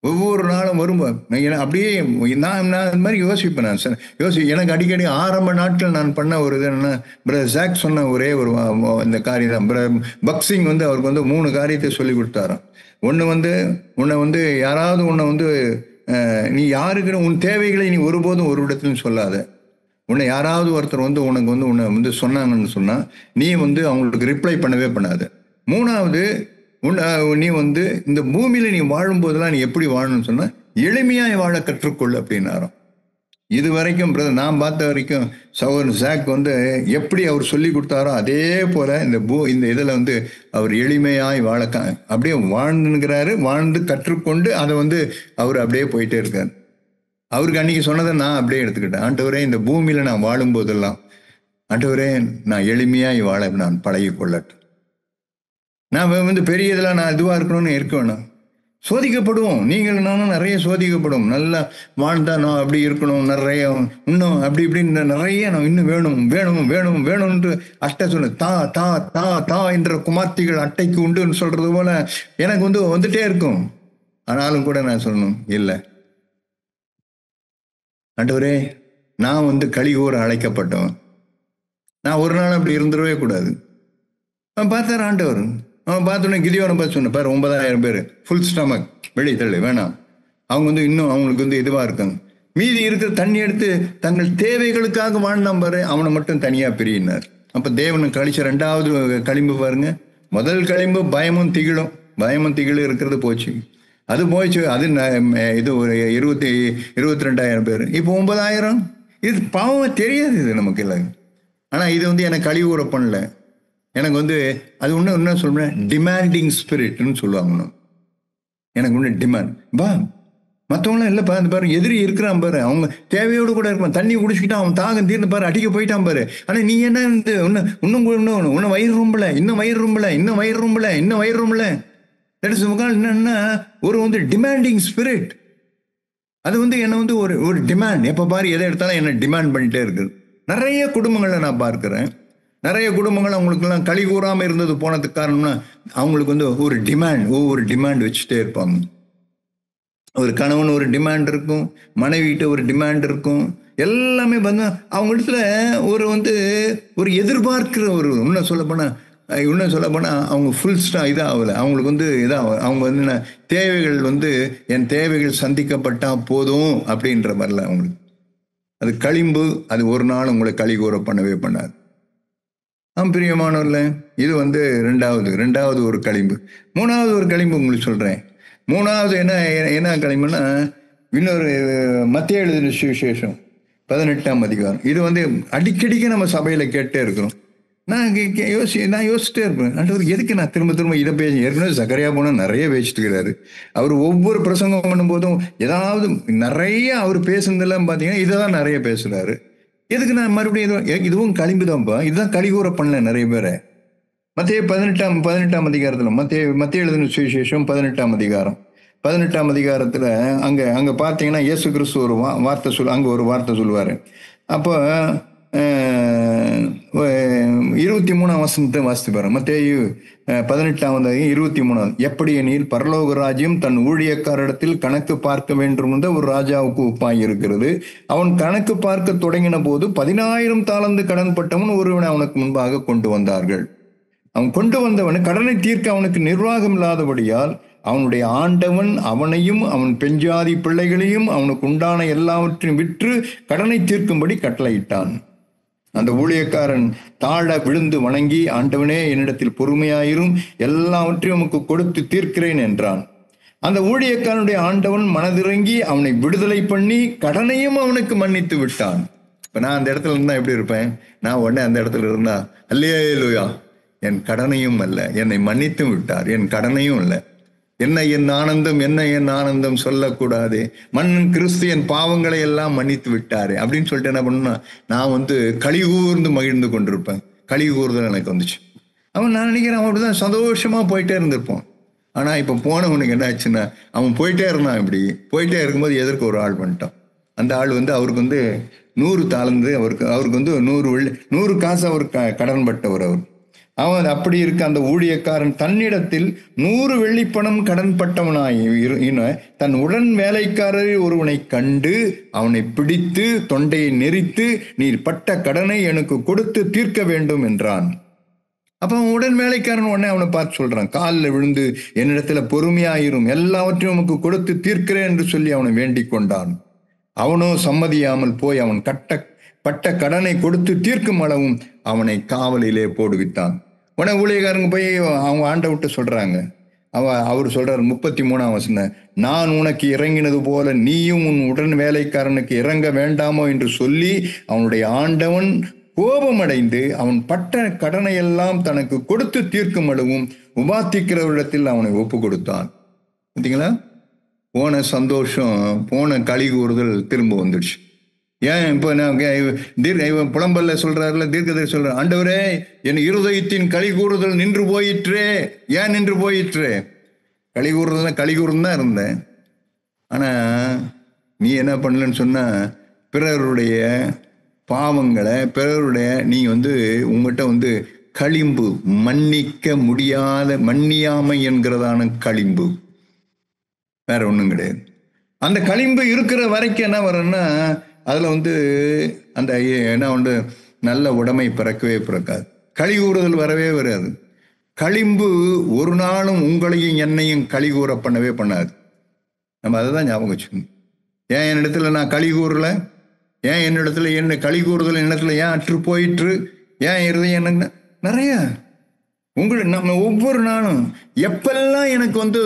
ஒவ்வொரு நாளும் வரும்போது அப்படியே நான் அது மாதிரி யோசிப்பேன். நான் எனக்கு அடிக்கடி ஆரம்ப நாட்கள் நான் பண்ண ஒரு இது என்னன்னா, பிரதர் ஜாக் சொன்ன ஒரே ஒரு இந்த காரியம் தான். பக்சிங் வந்து அவருக்கு வந்து 3 காரியத்தை சொல்லி கொடுத்தாராம். ஒன்று வந்து உன்னை வந்து யாராவது உன்னை வந்து நீ யாருக்கு உன் தேவைகளை நீ ஒருபோதும் ஒரு இடத்துலையும் சொல்லாத. உன்னை யாராவது ஒருத்தர் வந்து உனக்கு வந்து உன்னை வந்து சொன்னாங்கன்னு சொன்னா நீ வந்து அவங்களுக்கு ரிப்ளை பண்ணவே பண்ணாது. 3வது நீ வந்து இந்த பூமியில நீ வாழும்போதெல்லாம் நீ எப்படி வாழணும்னு சொன்னா எளிமையாய் வாழ கற்றுக்கொள் அப்படின்னாராம். இது வரைக்கும் பிரதர் நான் பார்த்த வரைக்கும் சகோதரன் ஜாக் வந்து எப்படி அவர் சொல்லி கொடுத்தாரோ அதே போல இந்த இதுல வந்து அவர் எளிமையாய் வாழ அப்படியே வாழ்ந்துங்கிறாரு. வாழ்ந்து கற்றுக்கொண்டு அதை வந்து அவர் அப்படியே போயிட்டே இருக்காரு. அவருக்கு அன்னைக்கு சொன்னதை நான் அப்படியே எடுத்துக்கிட்டேன். ஆண்டவரே, இந்த பூமியில நான் வாழும் போதெல்லாம் ஆண்டவரே நான் எளிமையாய் வாழ நான் பழகி கொள்ளட்டும். நான் வந்து பெரிய இதெல்லாம் நான் இதுவா இருக்கணும்னு இருக்க வேணும். சோதிக்கப்படுவோம். நீங்கள் நானும் நிறைய சோதிக்கப்படும். நல்லா வாழ்ந்தா நான் அப்படி இருக்கணும், நிறைய இன்னும் அப்படி இப்படின்னு நிறைய நான் இன்னும் வேணும் வேணும் வேணும் வேணும்ன்று சொல்லு தா தா தா தா என்ற குமார்த்திகள் அட்டைக்கு உண்டுன்னு சொல்றது போல எனக்கு வந்து வந்துட்டே இருக்கும். ஆனாலும் கூட நான் சொல்லணும், இல்லை ஆண்டவரே, நான் வந்து கலிகூற அழைக்கப்பட்டவன். நான் ஒரு நாள் அப்படி இருந்துடவே கூடாது. அவன் பார்த்தாரு ஆண்டவர். அவன் பார்த்தோன்னே கிதியோனை பார்த்து சொன்ன பாரு, 9,000 பேர் ஃபுல் ஸ்டமக், வெளியே தள்ளு வேணாம். அவங்க வந்து இன்னும் அவங்களுக்கு வந்து இதுவாக இருக்காங்க. மீதி இருக்கிற தண்ணி எடுத்து தங்கள் தேவைகளுக்காக வாழ்ந்தான் பாரு, அவனை மட்டும் தனியாக பிரியினார். அப்போ தேவனை கழிச்ச 2வது களிம்பு பாருங்க. முதல் களிம்பு பயமும் திகிலும் இருக்கிறது போச்சு. அது போயிடுச்சு. அது இது ஒரு 22,000 பேர். இப்போ 9,000. இது பாவம் தெரியாது இது நமக்கு இல்லை. ஆனால் இது வந்து எனக்கு கழிவுற பண்ணல. எனக்கு வந்து அது என்ன சொல்றேன், டிமாண்டிங் ஸ்பிரிட்னு சொல்லுவாங்க. எனக்கு ஒன்று டிமாண்ட் பா. மற்றவங்களாம் இல்லைப்பா, அந்த பாரு எதிரி இருக்கிறான் பாரு, அவங்க தேவையோடு கூட இருப்பான். தண்ணி குடிச்சுக்கிட்டான், அவன் தாகம் தீர்ந்து பாரு அடிக்க போயிட்டான் பாரு. ஆனால் நீ என்ன இன்னும் வயிறு ரொம்பல, இன்னும் வயிறு ரொம்பல, இன்னும் வயிறு ரொம்பல, இன்னும் வயிறு ரொம்பல. என்னன்னா ஒரு வந்து டிமாண்டிங் ஸ்பிரிட். அது வந்து என்ன வந்து ஒரு டிமாண்ட். எப்போ பாரு எதை எடுத்தாலும் என்ன டிமாண்ட் பண்ணிட்டே இருக்குது. நிறைய குடும்பங்களை நான் பார்க்கிறேன். நிறைய குடும்பங்கள் அவங்களுக்கெல்லாம் களி கூறாமல் இருந்தது போனதுக்கு காரணம்னா அவங்களுக்கு வந்து ஒவ்வொரு டிமாண்ட் வச்சுட்டே இருப்பாங்க. ஒரு கணவன் ஒரு டிமாண்ட் இருக்கும், மனைவிட்ட ஒரு டிமாண்ட் இருக்கும். எல்லாமே வந்து அவங்க இடத்துல ஒரு வந்து ஒரு எதிர்பார்க்கிற ஒரு இன்னும் சொல்ல போனால் அவங்க ஃபுல் இதாக ஆகலை. அவங்களுக்கு வந்து அவங்க வந்து தேவைகள் வந்து என் தேவைகள் சந்திக்கப்பட்டால் போதும் அப்படின்ற மாதிரில அவங்களுக்கு அது களிம்பு. அது ஒரு நாள் உங்களை களி கூற பண்ணவே பண்ணாது. பிரியமானவர்ல, இது வந்து ரெண்டாவது ஒரு களிம்பு. 3வது ஒரு களிம்பு உங்களுக்கு சொல்றேன். 3வது என்ன களிம்புன்னா, இன்னொரு மத்தேயு எழுதின சுவிசேஷம் 18ஆம் அதிகாரம். இது வந்து அடிக்கடிக்கு நம்ம சபையில கேட்டே இருக்கிறோம். நான் யோசிச்சுட்டே இருப்பேன், ஆண்டவர் எதுக்கு நான் திரும்ப இதை பேச. ஏற்கனவே சக்கரையா போனா நிறைய பேசிட்டு இருக்கிறாரு. அவர் ஒவ்வொரு பிரசங்கம் பண்ணும்போதும் ஏதாவது நிறைய அவர் பேசுனதெல்லாம் பார்த்தீங்கன்னா இதை தான் நிறைய பேசுறாரு. எதுக்கு நான் மறுபடியும் இதுவும் களிம்புதான்ப்பா. இதுதான் கலிகூற பண்ணல நிறைய பேரை. மத்தேயு 18ஆம் அதிகாரத்துல மத்தேயு எழுதின சுவிசேஷம் 18ஆம் அதிகாரம் 18ஆம் அதிகாரத்துல அங்க பார்த்தீங்கன்னா இயேசு கிறிஸ்து ஒரு வார்த்தை சொல்லுவாரு. அப்போ 23ஆம் வசனத்தை வாசித்து பாருங்க. மத்தேயு 18ஆம் 23. எப்படி எனில் பரலோக ராஜ்யம் தன் ஊழியக்காரிடத்தில் கணக்கு பார்க்க வேண்டும் என்ற ஒரு ராஜாவுக்கு ஒப்பாய் இருக்கிறது. அவன் கணக்கு பார்க்க தொடங்கின போது 10,000 தாலந்து கடன் பட்டவன் ஒருவனை அவனுக்கு முன்பாக கொண்டு வந்தார்கள். அவன் கொண்டு வந்தவன் கடனை தீர்க்க அவனுக்கு நிர்வாகம் இல்லாதபடியால் அவனுடைய ஆண்டவன் அவனையும் அவன் பெண்ஜாதி பிள்ளைகளையும் அவனுக்கு உண்டான எல்லாவற்றையும் விற்று கடனை தீர்க்கும்படி கட்டளையிட்டான். அந்த ஊழியக்காரன் தாழ விழுந்து வணங்கி, ஆண்டவனே, என்னிடத்தில் பொறுமையாயிரும், எல்லாவற்றையும் உமக்கு கொடுத்து தீர்க்கிறேன் என்றான். அந்த ஊழியக்காரனுடைய ஆண்டவன் மனதிறங்கி அவனை விடுதலை பண்ணி கடனையும் அவனுக்கு மன்னித்து விட்டான். இப்ப நான் அந்த இடத்துல இருந்தா எப்படி இருப்பேன்? நான் உடனே அந்த இடத்துல இருந்தா, அல்லேலூயா, என் கடனையும் அல்ல, என்னை மன்னித்தும் விட்டார், என் கடனையும் இல்லை, என் ஆனந்தம் சொல்லக்கூடாது. கிறிஸ்து என் பாவங்களை எல்லாம் மன்னித்து விட்டாரு அப்படின்னு சொல்லிட்டு என்ன பண்ணா, நான் வந்து கலிகூர்ந்து மகிழ்ந்து கொண்டிருப்பேன். கலிகூர்தல் எனக்கு வந்துச்சு. நான் நினைக்கிறேன் அவன் அப்படிதான் சந்தோஷமா போயிட்டே இருந்திருப்போம். ஆனா இப்ப போனவனுக்கு என்ன ஆச்சுன்னா, அவன் போயிட்டே இருந்தான். இப்படி போயிட்டே இருக்கும்போது எதற்கு ஒரு ஆள் பண்ணிட்டான். அந்த ஆள் வந்து அவருக்கு வந்து 100 தாலந்து, அவருக்கு வந்து 100 காசு அவர் கடன் பட்டவர். அவர் அவன் அப்படி இருக்க அந்த ஊழியக்காரன் தன்னிடத்தில் 100 வெள்ளிப்பணம் கடன்பட்டவனாய் தன் உடன் வேலைக்காரரில் ஒருவனை கண்டு அவனை பிடித்து தொண்டையை நெரித்து, நீர் பட்ட கடனை எனக்கு கொடுத்து தீர்க்க வேண்டும் என்றான். அப்ப அவன் உடன் வேலைக்காரன் உடனே அவனை பார்த்து சொல்றான், காலில் விழுந்து என்னிடத்துல பொறுமையாயிரும், எல்லாவற்றையும் உனக்கு கொடுத்து தீர்க்கிறேன் என்று சொல்லி அவனை வேண்டிக் கொண்டான். அவனோ சம்மதியாமல் போய் அவன் பட்ட கடனை கொடுத்து தீர்க்கும் அளவும் அவனை காவலிலே போடுவித்தான். உடனே ஊழியக்காரங்க போய் அவங்க ஆண்டை விட்டு சொல்றாங்க. அவர் சொல்றாரு 33ஆம் வசனம், நான் உனக்கு இறங்கினது போல நீயும் உன் உடன் வேலைக்காரனுக்கு இறங்க வேண்டாமோ என்று சொல்லி அவனுடைய ஆண்டவன் கோபமடைந்து அவன் பட்ட கடனை எல்லாம் தனக்கு கொடுத்து தீர்க்கும் அளவும் உபாத்திக்கிறவரிடத்தில் அவனை ஒப்பு கொடுத்தான். பார்த்தீங்களா, போன சந்தோஷம், போன களி கூறுதல் திரும்ப வந்துடுச்சு. ஏன் இப்போ புலம்பல்ல சொல்றாருல, தீர்க்கதரிசி சொல்ற, ஆண்டவரே என் இருதயத்தின் களி கூறுதல் நின்று போயிற்றே. ஏன் நின்று போயிற்றே? களி கூறுதல் தான் இருந்தேன். ஆனா நீ என்ன பண்ணலன்னு சொன்னா, பிறருடைய பாவங்களை, பிறருடைய நீ உங்ககிட்ட களிம்பு, மன்னிக்க முடியாத மன்னியாமை என்கிறதான களிம்பு, வேற ஒண்ணும் கிடையாது. அந்த களிம்பு இருக்கிற வரைக்கும் என்ன வரும்னா, அதுல அந்த என்ன நல்ல உடைமை பிறக்கவே பிறக்காது, களி கூறுதல் வரவே வராது. களிம்பு ஒரு நாளும் உங்களையும் என்னையும் களி கூற பண்ணவே பண்ணாது. நம்ம அதை தான் ஞாபகம் வச்சுக்கணும். ஏன் என்னிடத்துல நான் களி கூறல? ஏன் என்னிடத்துல என்ன களி கூறுதல் என்னிடத்துல ஏன் அற்று போயிற்று? ஏன் இருதயம் என்ன நிறைய நம்ம ஒவ்வொரு நாளும் எப்பெல்லாம் எனக்கு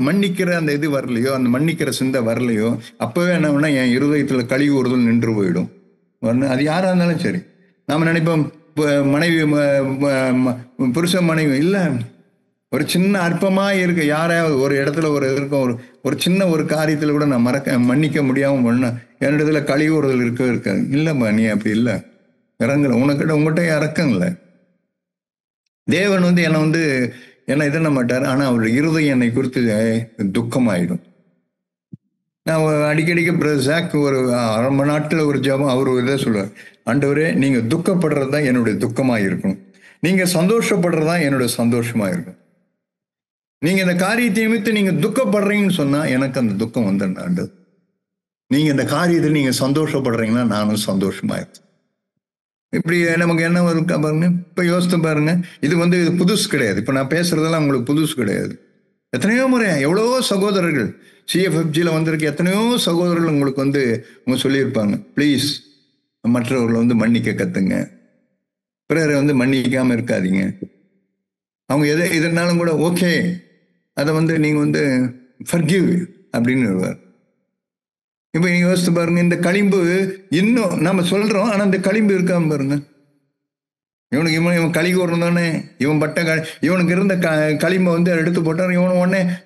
மன்னிக்கிற அந்த இது வரலையோ, அந்த மன்னிக்கிற சிந்தை வரலையோ, அப்பவே என்ன பண்ணா என் இருதயத்துல களி கூறுதல் நின்று போயிடும். அது யாரா இருந்தாலும் சரி. நாம நினைப்போம் மனைவி, புருஷன் மனைவி இல்லை, ஒரு சின்ன அற்பமா இருக்கு, யாராவது ஒரு இடத்துல ஒரு சின்ன ஒரு காரியத்துல கூட நான் மன்னிக்க முடியாம பண்ண என்னிடத்துல களி கூறுதல் இருக்காது. இல்லம்மா, நீ அப்படி இல்லை, இறங்கல, உங்ககிட்ட இறக்கம் இல்லை. தேவன் என்னை இதன மாட்டார். ஆனா அவருடைய இருதயம் என்னை குறித்து துக்கமாயிடும். நான் அடிக்கடிக்கு பிரசாக் ஒரு 1/2 மணி நேரத்துல ஒரு ஜபம் அவர் இதை சொல்லுவார், ஆண்டவரே நீங்க துக்கப்படுறது தான் என்னுடைய துக்கமா இருக்கணும், நீங்க சந்தோஷப்படுறது தான் என்னுடைய சந்தோஷமா இருக்கும். நீங்க இந்த காரியத்தை நிமித்து நீங்க துக்கப்படுறீங்கன்னு சொன்னா எனக்கு அந்த துக்கம் ஆண்டு. நீங்க இந்த காரியத்தில் நீங்க சந்தோஷப்படுறீங்கன்னா நானும் சந்தோஷமா இருக்கேன். இப்படி நமக்கு என்ன இருக்கா பாருங்க. இப்ப யோசித்து பாருங்க, இது இது புதுசு கிடையாது. இப்ப நான் பேசுறதெல்லாம் உங்களுக்கு புதுசு கிடையாது. எத்தனையோ முறை எவ்வளவோ சகோதரர்கள் CFFGல வந்திருக்கு, எத்தனையோ சகோதரர்கள் உங்களுக்கு அவங்க சொல்லியிருப்பாங்க, ப்ளீஸ் மற்றவர்களை மன்னிக்க கத்துங்க, பிறரை மன்னிக்காம இருக்காதீங்க. அவங்க எதனாலும் கூட ஓகே, அதை நீங்க ஃபர்கிவ் அப்படின்னு வருவார். இப்ப நீங்க யோசித்து பாருங்க, இந்த களிம்பு இன்னும் நம்ம சொல்றோம், ஆனா இந்த களிம்பு இருக்காம பாருங்க. இவன் களி கூறந்தானே, இவனுக்கு இருந்த களிம்பை எடுத்து போட்டான்.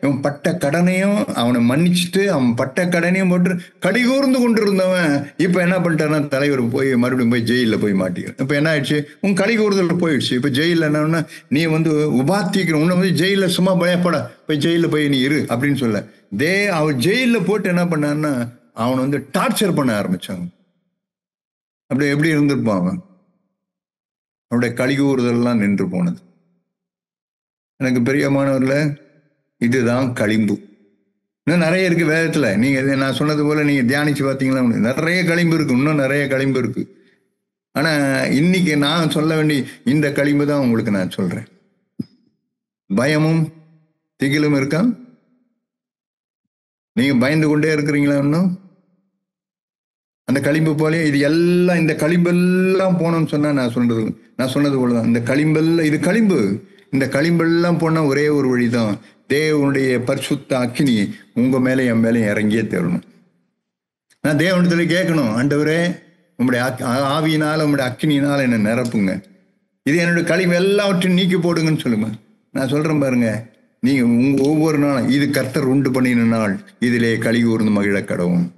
இவன் பட்ட கடனையும் அவனை மன்னிச்சுட்டு அவன் பட்ட கடனையும் போட்டு களி கூர்ந்து கொண்டு இருந்தவன் இப்ப என்ன பண்ணிட்டான்னா, தலைவர் போய் மறுபடியும் போய் ஜெயில போய் மாட்டிக்கிறான். இப்ப என்ன ஆயிடுச்சு, உன் களி கூறுதல் போயிடுச்சு. இப்ப ஜெயில என்னன்னா, நீ உபாத்திக்கிற, உன்னை ஜெயில சும்மா பயப்பட போய் ஜெயில போய் நீ இரு அப்படின்னு சொல்ல, அவன் ஜெயில போட்டு என்ன பண்ணான்னா அவனை டார்ச்சர் பண்ண ஆரம்பிச்சாங்க. அப்படி எப்படி இருந்திருப்பான் அவன்? அவனுடைய களி கூறுதல்லாம் நின்று போனது. எனக்கு பிரியமானவர்ல, இதுதான் களிம்பு. இன்னும் நிறைய இருக்கு வேதத்துல. நீங்க நான் சொன்னது போல நீங்க தியானிச்சு பார்த்தீங்களா, நிறைய களிம்பு இருக்கு, இன்னும் நிறைய களிம்பு இருக்கு. ஆனா இன்னைக்கு நான் சொல்ல வேண்டிய இந்த களிம்பு தான் உங்களுக்கு நான் சொல்றேன். பயமும் திகிலும் இருக்கா? நீங்க பயந்து கொண்டே இருக்கிறீங்களா? இன்னும் அந்த களிம்பு போலே இது எல்லாம், இந்த களிம்பெல்லாம் போனோம்னு சொன்னா நான் சொன்னது போலதான். இந்த களிம்பெல்லாம், இது களிம்பு, இந்த களிம்பெல்லாம் போனா ஒரே ஒரு வழிதான், தேவனுடைய பரிசுத்த அக்கினி உங்க மேலே என் மேலே இறங்கியே தரணும். நான் தேவனிடத்துல கேட்கணும், ஆண்டவரே உங்களுடைய ஆவியினால உங்களுடைய அக்கினியினால என்னை நிரப்புங்க, இது என்னுடைய களிம்பு எல்லாவற்றையும் நீக்கி போடுங்கன்னு சொல்லுங்க. நான் சொல்றேன் பாருங்க, நீங்க உங்க ஒவ்வொரு நாளும் இது கர்த்தர் உண்டு பண்ணின நாள், இதிலே களி கூர்ந்து மகிழ கடவும்.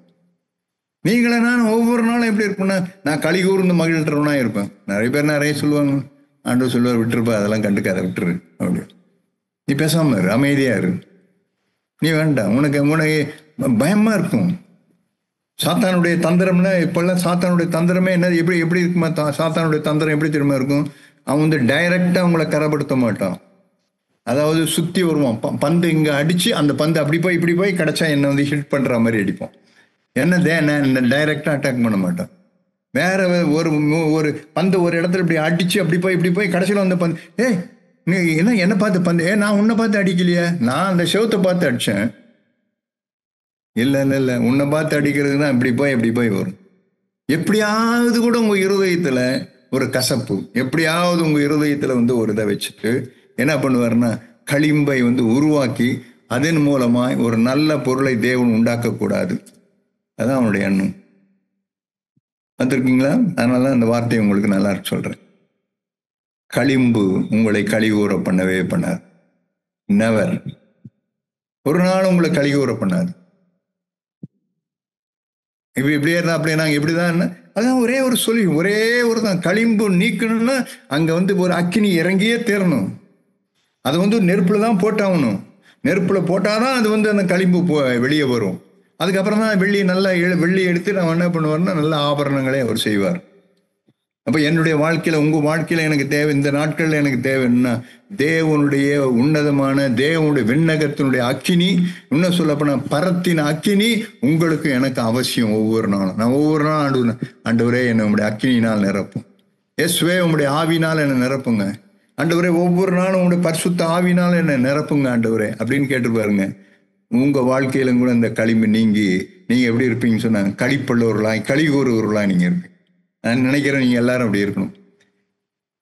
நீங்களே நான் ஒவ்வொரு நாளும் எப்படி இருப்பேன்னா, நான் களி கூர்ந்து மகிழ்றவனா இருப்பேன். நிறைய பேர் நிறைய சொல்லுவாங்க, ஆண்டவர் சொல்லுவார், விட்டுருப்பா அதெல்லாம் கண்டுக்காத, விட்டுரு அப்படி, நீ பேசாம இரு, அமைதியா இரு, நீ வேண்டாம், உனக்கு பயமா இருக்கும். சாத்தானுடைய தந்திரம்னா இப்பெல்லாம் சாத்தானுடைய தந்திரமே என்ன, எப்படி இருக்குமா? சாத்தானுடைய தந்திரம் எப்படி திரும்ப இருக்கும்? அவன் வந்து டைரக்டா உங்களை கரைப்படுத்த மாட்டான். அதாவது சுத்தி வருவான். பந்து இங்க அடிச்சு அந்த பந்து அப்படி போய் இப்படி போய் கிடைச்சா என்ன வந்து ஹிட் பண்ற மாதிரி அடிப்பான். என்ன டைரக்டா அட்டாக் பண்ண மாட்டான். வேற ஒரு ஒரு பந்து ஒரு இடத்துல இப்படி அடிச்சு அப்படி போய் இப்படி போய் கடைசியில் வந்து பந்து, நீ என்ன பார்த்து பந்து, நான் உன்னை பார்த்து அடிக்கலையே, நான் அந்த செவத்தை பார்த்து அடிச்சேன். இல்ல உன்னை பார்த்து அடிக்கிறது தான் இப்படி போய் வரும். எப்படியாவது கூட உங்க இருதயத்துல ஒரு கசப்பு, எப்படியாவது உங்க இருதயத்துல வந்து ஒரு இதை வச்சுட்டு என்ன பண்ணுவாருன்னா களிம்பை வந்து உருவாக்கி அதன் மூலமா ஒரு நல்ல பொருளை தேவன் உண்டாக்க கூடாது. அதான் அவனுடைய எண்ணம். வந்திருக்கீங்களா? அதனாலதான் அந்த வார்த்தையை உங்களுக்கு நல்லா சொல்றேன். களிம்பு உங்களை கழிவுற பண்ணவே பண்ணாது. நெவர். ஒரு நாள் உங்களை கழிவுற பண்ணாது. இப்படியே இருந்தா அப்படியே நாங்க இப்படிதான். அதான் ஒரே ஒரு சொல்லி, ஒரே ஒரு தான். களிம்பு நீக்கணும்னா அங்க வந்து ஒரு அக்கினி இறங்கியே தேரணும். அது வந்து நெருப்புல தான் போட்டாகணும். நெருப்புல போட்டாதான் அது வந்து அந்த களிம்பு வெளியே வரும். அதுக்கப்புறம் தான் வெள்ளி எடுத்து நான் என்ன பண்ணுவார்னா நல்ல ஆபரணங்களே அவர் செய்வார். அப்ப என்னுடைய வாழ்க்கையில, உங்க வாழ்க்கையில எனக்கு தேவை, இந்த நாட்கள்ல எனக்கு தேவைன்னா தேவனுடைய உன்னதமான தேவனுடைய விண்ணகத்தினுடைய அக்கினி, இன்னும் சொல்லப்போனா பரத்தின் அக்கினி உங்களுக்கு எனக்கு அவசியம். ஒவ்வொரு நாளும் நான் ஒவ்வொரு நாளும் ஆண்டவரே என்னை உங்களுடைய அக்கினினால் நிரப்பும். இயேசுவே உங்களுடைய ஆவினால் என்னை நிரப்புங்க ஆண்டவரே. ஒவ்வொரு நாளும் உங்களுடைய பரிசுத்த ஆவினால் என்னை நிரப்புங்க ஆண்டவரே அப்படின்னு கேட்டு பாருங்க. உங்க வாழ்க்கையில கூட இந்த களிம்பு நீங்கி நீங்க எப்படி இருப்பீங்கன்னு சொன்னாங்க, களிப்புள்ளவர்களாய் கழிகூறுவர்களாய் நீங்க இருப்பீங்க. நான் நினைக்கிறேன் நீங்க எல்லாரும் அப்படி இருக்கணும்.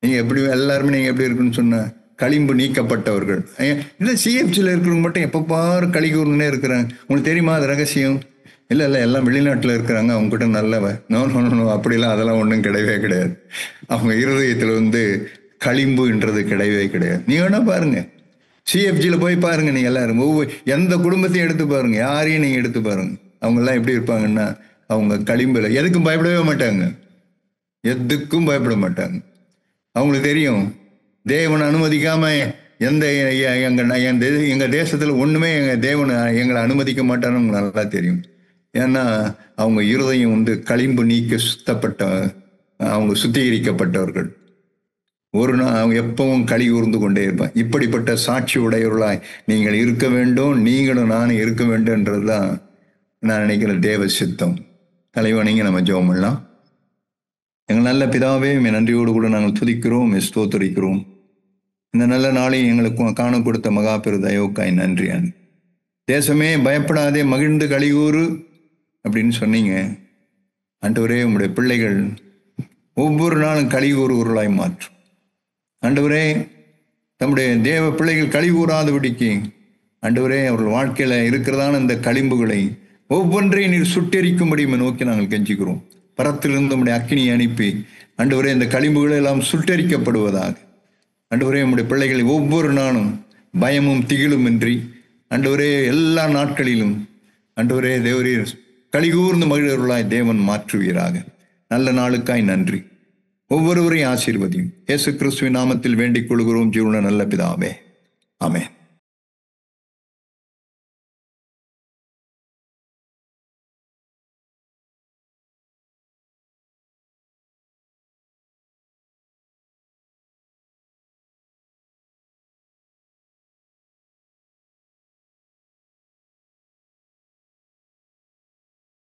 நீங்க எப்படி எல்லாருமே நீங்க எப்படி இருக்குன்னு சொன்ன களிம்பு நீக்கப்பட்டவர்கள். இல்லை சிஎஃப்சியில் இருக்கிறவங்க மட்டும் எப்போ பாரு கழிகூர்னே இருக்கிறாங்க. உங்களுக்கு தெரியுமா அது ரகசியம்? இல்லை எல்லாம் வெளிநாட்டில் இருக்கிறாங்க, அவங்ககிட்ட நல்லவ. நோ அப்படிலாம் அதெல்லாம் ஒன்றும் கிடையவே கிடையாது. அவங்க இருதயத்தில் வந்து களிம்புன்றது கிடையவே கிடையாது. நீ வேணா பாருங்க, சிஎஃப்ஜியில் போய் பாருங்க. நீங்க எல்லாரும் எந்த குடும்பத்தையும் எடுத்து பாருங்க, யாரையும் நீங்க எடுத்து பாருங்க. அவங்க எல்லாம் எப்படி இருப்பாங்கன்னா அவங்க களிம்புல எதுக்கும் பயப்படவே மாட்டாங்க, எதுக்கும் பயப்பட மாட்டாங்க. அவங்களுக்கு தெரியும் தேவனை அனுமதிக்காம எங்க தேசத்துல ஒண்ணுமே எங்க தேவனை எங்களை அனுமதிக்க மாட்டான்னு நல்லா தெரியும். ஏன்னா அவங்க இருதயம் வந்து களிம்பு நீக்க சுத்தப்பட்ட, அவங்க சுத்திகரிக்கப்பட்டவர்கள். ஒரு நாள் அவங்க எப்பவும் களி கூர்ந்து கொண்டே இருப்பான். இப்படிப்பட்ட சாட்சி உடையவர்களாய் நீங்கள் இருக்க வேண்டும், நீங்களும் நானும் இருக்க வேண்டும்ன்றதுதான் நான் நினைக்கிற தேவ சித்தம். தலைவனிங்க நம்ம ஜெபம் பண்ணலாம். எங்கள் நல்ல பிதாவே, நன்றியோடு கூட நாங்கள் துதிக்கிறோம், ஸ்தோத்தரிக்கிறோம். இந்த நல்ல நாளை எங்களுக்கு காண கொடுத்த மகா பெரு தயவுக்காய் நன்றி. தேசமே பயப்படாதே, மகிழ்ந்து களிகூறு அப்படின்னு சொன்னீங்க ஆண்டவரே. உங்களுடைய பிள்ளைகள் ஒவ்வொரு நாளும் களிகூறுவர்களாய் மாற்றும் ஆண்டவரே. தம்முடைய தேவ பிள்ளைகள் களிகூறாதபடிக்கு ஆண்டவரே அவர்கள் வாழ்க்கையில இருக்கிறதான இந்த களிம்புகளை ஒவ்வொன்றையும் நீர் சுட்டெரிக்கும்படி நோக்கி நாங்கள் கெஞ்சிக்கிறோம். பரத்திலிருந்து நம்முடைய அக்கினியை அனுப்பி ஆண்டவரே இந்த களிம்புகளை எல்லாம் சுட்டெரிக்கப்படுவதாக. ஆண்டவரே உம்முடைய பிள்ளைகளை ஒவ்வொரு நாளும் பயமும் திகிலும் இன்றி ஆண்டவரே எல்லா நாட்களிலும் ஆண்டவரே தேவரே களிகூர்ந்து மகிழ்வர்களாய் தேவன் மாற்றுவீராக. நல்ல நாளுக்காய் நன்றி. ஒவ்வொருவரையும் ஆசீர்வதியும். இயேசு கிறிஸ்துவின் நாமத்தில் வேண்டிக் கொள்கிறோம் ஜீவன நல்ல பிதாவே, ஆமென்.